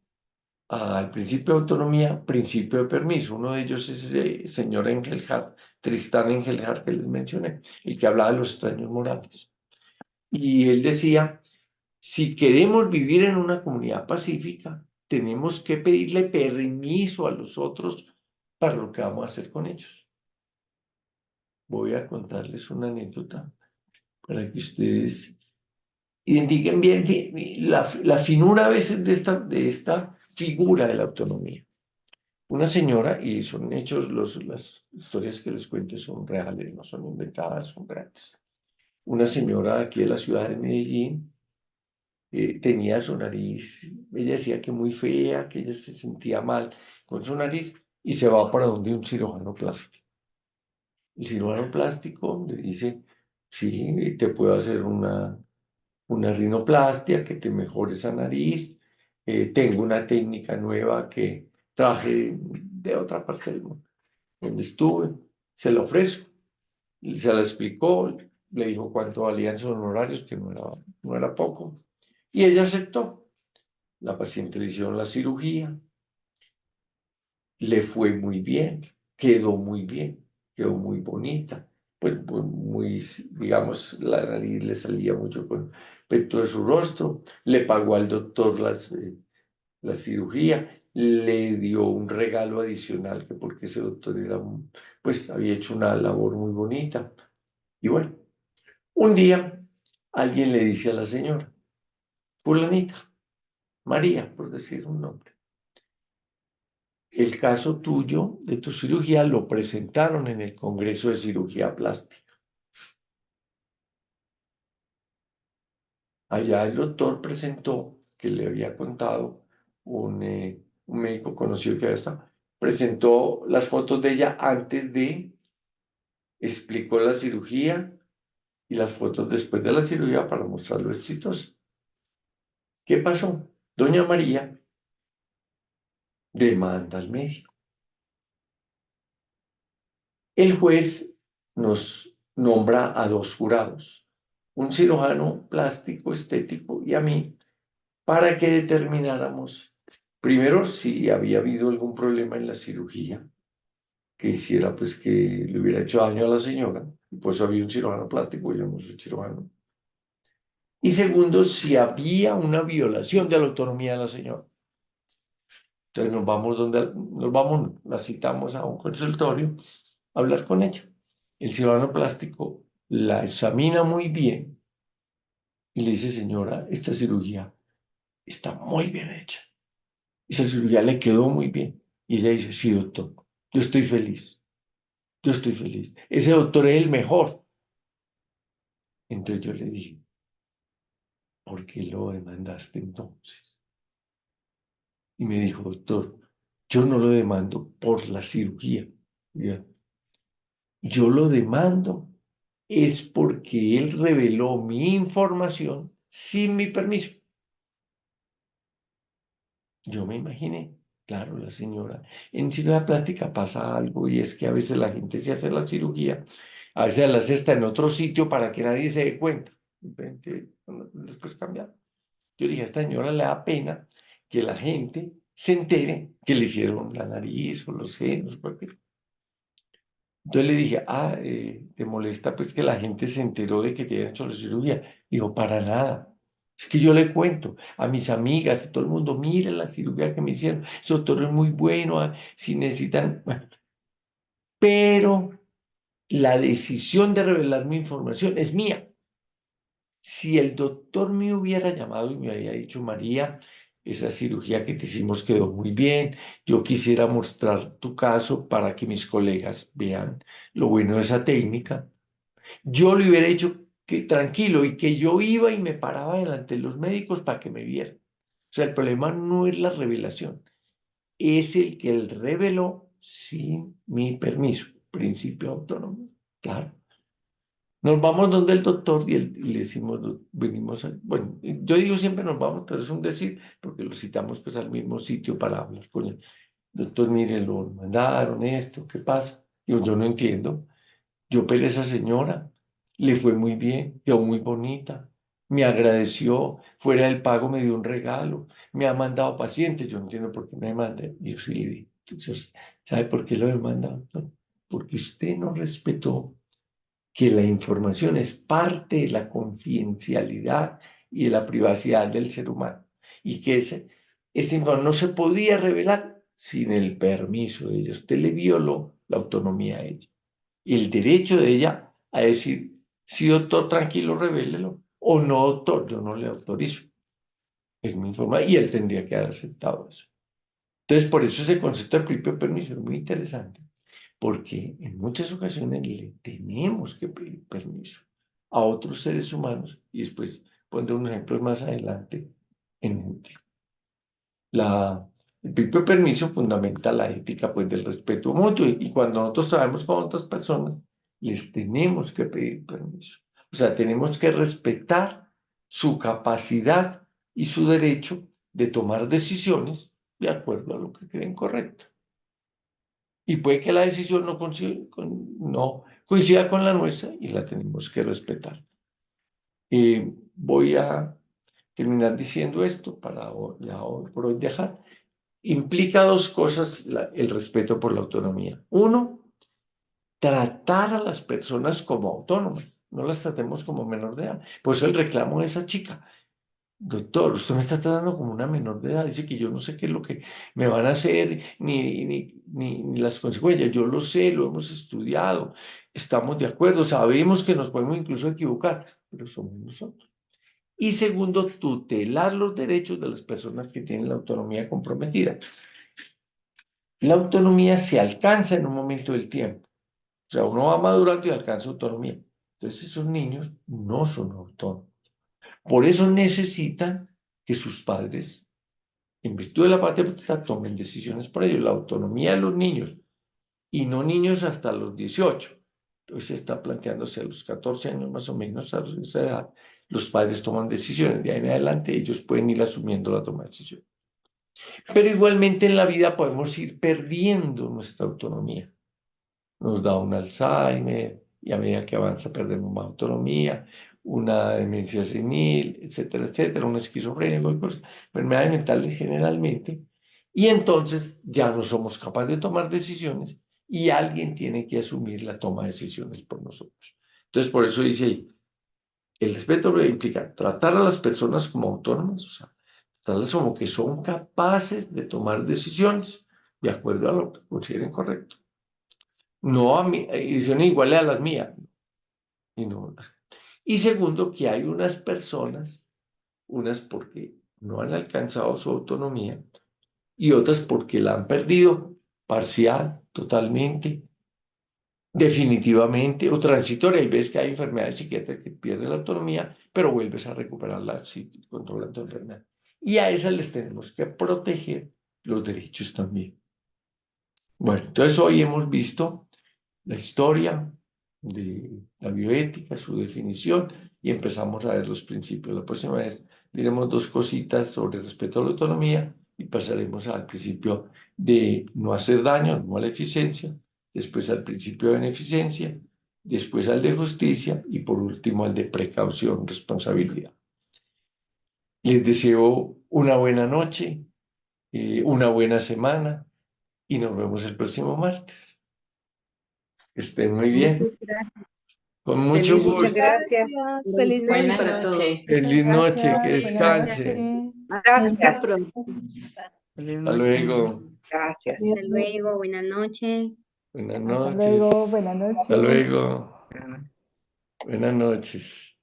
al principio de autonomía principio de permiso. Uno de ellos es el señor Engelhardt, Tristán Engelhardt, que les mencioné, el que hablaba de los extraños morales. Y él decía, si queremos vivir en una comunidad pacífica, tenemos que pedirle permiso a los otros para lo que vamos a hacer con ellos. Voy a contarles una anécdota para que ustedes identifiquen bien la finura a veces de esta figura de la autonomía. Una señora, y son hechos, las historias que les cuento son reales, no son inventadas, son reales. Una señora aquí de la ciudad de Medellín tenía su nariz, ella decía que muy fea, que ella se sentía mal con su nariz y se va para donde un cirujano plástico. El cirujano plástico le dice, sí, te puedo hacer una rinoplastia que te mejore esa nariz, tengo una técnica nueva que traje de otra parte del mundo, donde estuve, se la ofrezco, se la explicó, le dijo cuánto valían sus honorarios, que no era poco, y ella aceptó. La paciente le hicieron la cirugía, le fue muy bien, quedó muy bonita. Pues muy, digamos, la nariz le salía mucho con respecto de su rostro, le pagó al doctor la cirugía, le dio un regalo adicional, que porque ese doctor pues había hecho una labor muy bonita. Y bueno, un día alguien le dice a la señora, fulanita, María, por decir un nombre, el caso tuyo de tu cirugía lo presentaron en el Congreso de Cirugía Plástica. Allá el doctor presentó, que le había contado un médico conocido que había estado, presentó las fotos de ella antes de, explicó la cirugía y las fotos después de la cirugía para mostrarlo exitoso. ¿Qué pasó? Doña María demanda al médico. El juez nos nombra a dos jurados, un cirujano plástico estético y a mí, para que determináramos, primero, si había habido algún problema en la cirugía, que hiciera pues que le hubiera hecho daño a la señora, y pues había un cirujano plástico, yo no soy cirujano. Y segundo, si había una violación de la autonomía de la señora. Entonces la citamos a un consultorio a hablar con ella. El cirujano plástico la examina muy bien y le dice, señora, esta cirugía está muy bien hecha. Esa cirugía le quedó muy bien. Y ella dice, sí, doctor, yo estoy feliz, yo estoy feliz. Ese doctor es el mejor. Entonces yo le dije, ¿por qué lo demandaste entonces? Y me dijo, doctor, yo no lo demando por la cirugía. ¿Ya? Yo lo demando es porque él reveló mi información sin mi permiso. Yo me imaginé, claro, la señora. En cirugía plástica pasa algo y es que a veces la gente se hace la cirugía, a veces la hace está en otro sitio para que nadie se dé cuenta. Después cambiar. Yo dije, a esta señora le da pena que la gente se entere que le hicieron la nariz o los senos. Entonces le dije, ¿te molesta pues que la gente se enteró de que te habían hecho la cirugía? Digo, para nada. Es que yo le cuento a mis amigas, a todo el mundo, miren la cirugía que me hicieron, ese doctor es muy bueno, si necesitan. Bueno, pero la decisión de revelar mi información es mía. Si el doctor me hubiera llamado y me había dicho, María, esa cirugía que te hicimos quedó muy bien, yo quisiera mostrar tu caso para que mis colegas vean lo bueno de esa técnica, yo le hubiera dicho que tranquilo y que yo iba y me paraba delante de los médicos para que me vieran. O sea, el problema no es la revelación, es el que él reveló sin mi permiso, principio de autonomía. Claro. Nos vamos donde el doctor y le decimos, venimos, bueno, yo digo siempre nos vamos, pero es un decir, porque lo citamos pues al mismo sitio para hablar con él. Doctor, mire, lo mandaron esto, ¿qué pasa? Yo no entiendo. Yo operé a esa señora, le fue muy bien, quedó muy bonita, me agradeció, fuera del pago me dio un regalo, me ha mandado pacientes, yo no entiendo por qué me manda, y yo sí le di. Entonces, ¿sabe por qué lo he mandado? No, porque usted no respetó que la información es parte de la confidencialidad y de la privacidad del ser humano y que esa información no se podía revelar sin el permiso de ella. Usted le violó la autonomía a ella y el derecho de ella a decir, sí, doctor, tranquilo, revélelo, o no, doctor, yo no le autorizo. Es mi información y él tendría que haber aceptado eso. Entonces, por eso ese concepto de propio permiso es muy interesante porque en muchas ocasiones le tenemos que pedir permiso a otros seres humanos y después pondré unos ejemplos más adelante en mente. El propio permiso fundamenta la ética pues, del respeto mutuo y cuando nosotros trabajamos con otras personas, les tenemos que pedir permiso. O sea, tenemos que respetar su capacidad y su derecho de tomar decisiones de acuerdo a lo que creen correcto. Y puede que la decisión no coincida con la nuestra y la tenemos que respetar. Voy a terminar diciendo esto para ya hoy por hoy dejar. Implica dos cosas el respeto por la autonomía. Uno, tratar a las personas como autónomas. No las tratemos como menor de edad. Por eso el reclamo de esa chica. Doctor, usted me está tratando como una menor de edad. Dice que yo no sé qué es lo que me van a hacer, ni las consecuencias. Yo lo sé, lo hemos estudiado, estamos de acuerdo, sabemos que nos podemos incluso equivocar, pero somos nosotros. Y segundo, tutelar los derechos de las personas que tienen la autonomía comprometida. La autonomía se alcanza en un momento del tiempo. O sea, uno va madurando y alcanza autonomía. Entonces, esos niños no son autónomos. Por eso necesitan que sus padres en virtud de la patria potestad, tomen decisiones por ellos. La autonomía de los niños, y no niños hasta los 18. Entonces se está planteándose a los 14 años más o menos, a esa edad, los padres toman decisiones. De ahí en adelante ellos pueden ir asumiendo la toma de decisiones. Pero igualmente en la vida podemos ir perdiendo nuestra autonomía. Nos da un Alzheimer y a medida que avanza perdemos más autonomía, una demencia senil, etcétera, etcétera, una esquizofrenia, enfermedades mentales generalmente, y entonces ya no somos capaces de tomar decisiones y alguien tiene que asumir la toma de decisiones por nosotros. Entonces, por eso dice ahí, el respeto implica tratar a las personas como autónomas, o sea, tratarlas como que son capaces de tomar decisiones de acuerdo a lo que consideren correcto. No a mí, decisiones iguales a las mías. Y segundo, que hay unas personas, unas porque no han alcanzado su autonomía y otras porque la han perdido parcial, totalmente, definitivamente o transitoria. Y ves que hay enfermedades psiquiátricas que pierden la autonomía, pero vuelves a recuperarla si controlas tu enfermedad. Y a esas les tenemos que proteger los derechos también. Bueno, entonces hoy hemos visto la historia de la bioética, su definición, y empezamos a ver los principios. La próxima vez diremos dos cositas sobre el respeto a la autonomía y pasaremos al principio de no hacer daño, no maleficencia, después al principio de beneficencia, después al de justicia y por último al de precaución, responsabilidad. Les deseo una buena noche, una buena semana y nos vemos el próximo martes. Que estén muy bien. Muchas gracias. Con mucho Muchas gusto. gracias. Feliz noche Buenas para todos. noches. Feliz noche, que Buenas descansen. noches. Gracias. Hasta pronto. Hasta luego. Gracias. Hasta luego, buenas noches. Buenas Hasta noches. luego, buenas noches. Hasta luego. Buenas noches.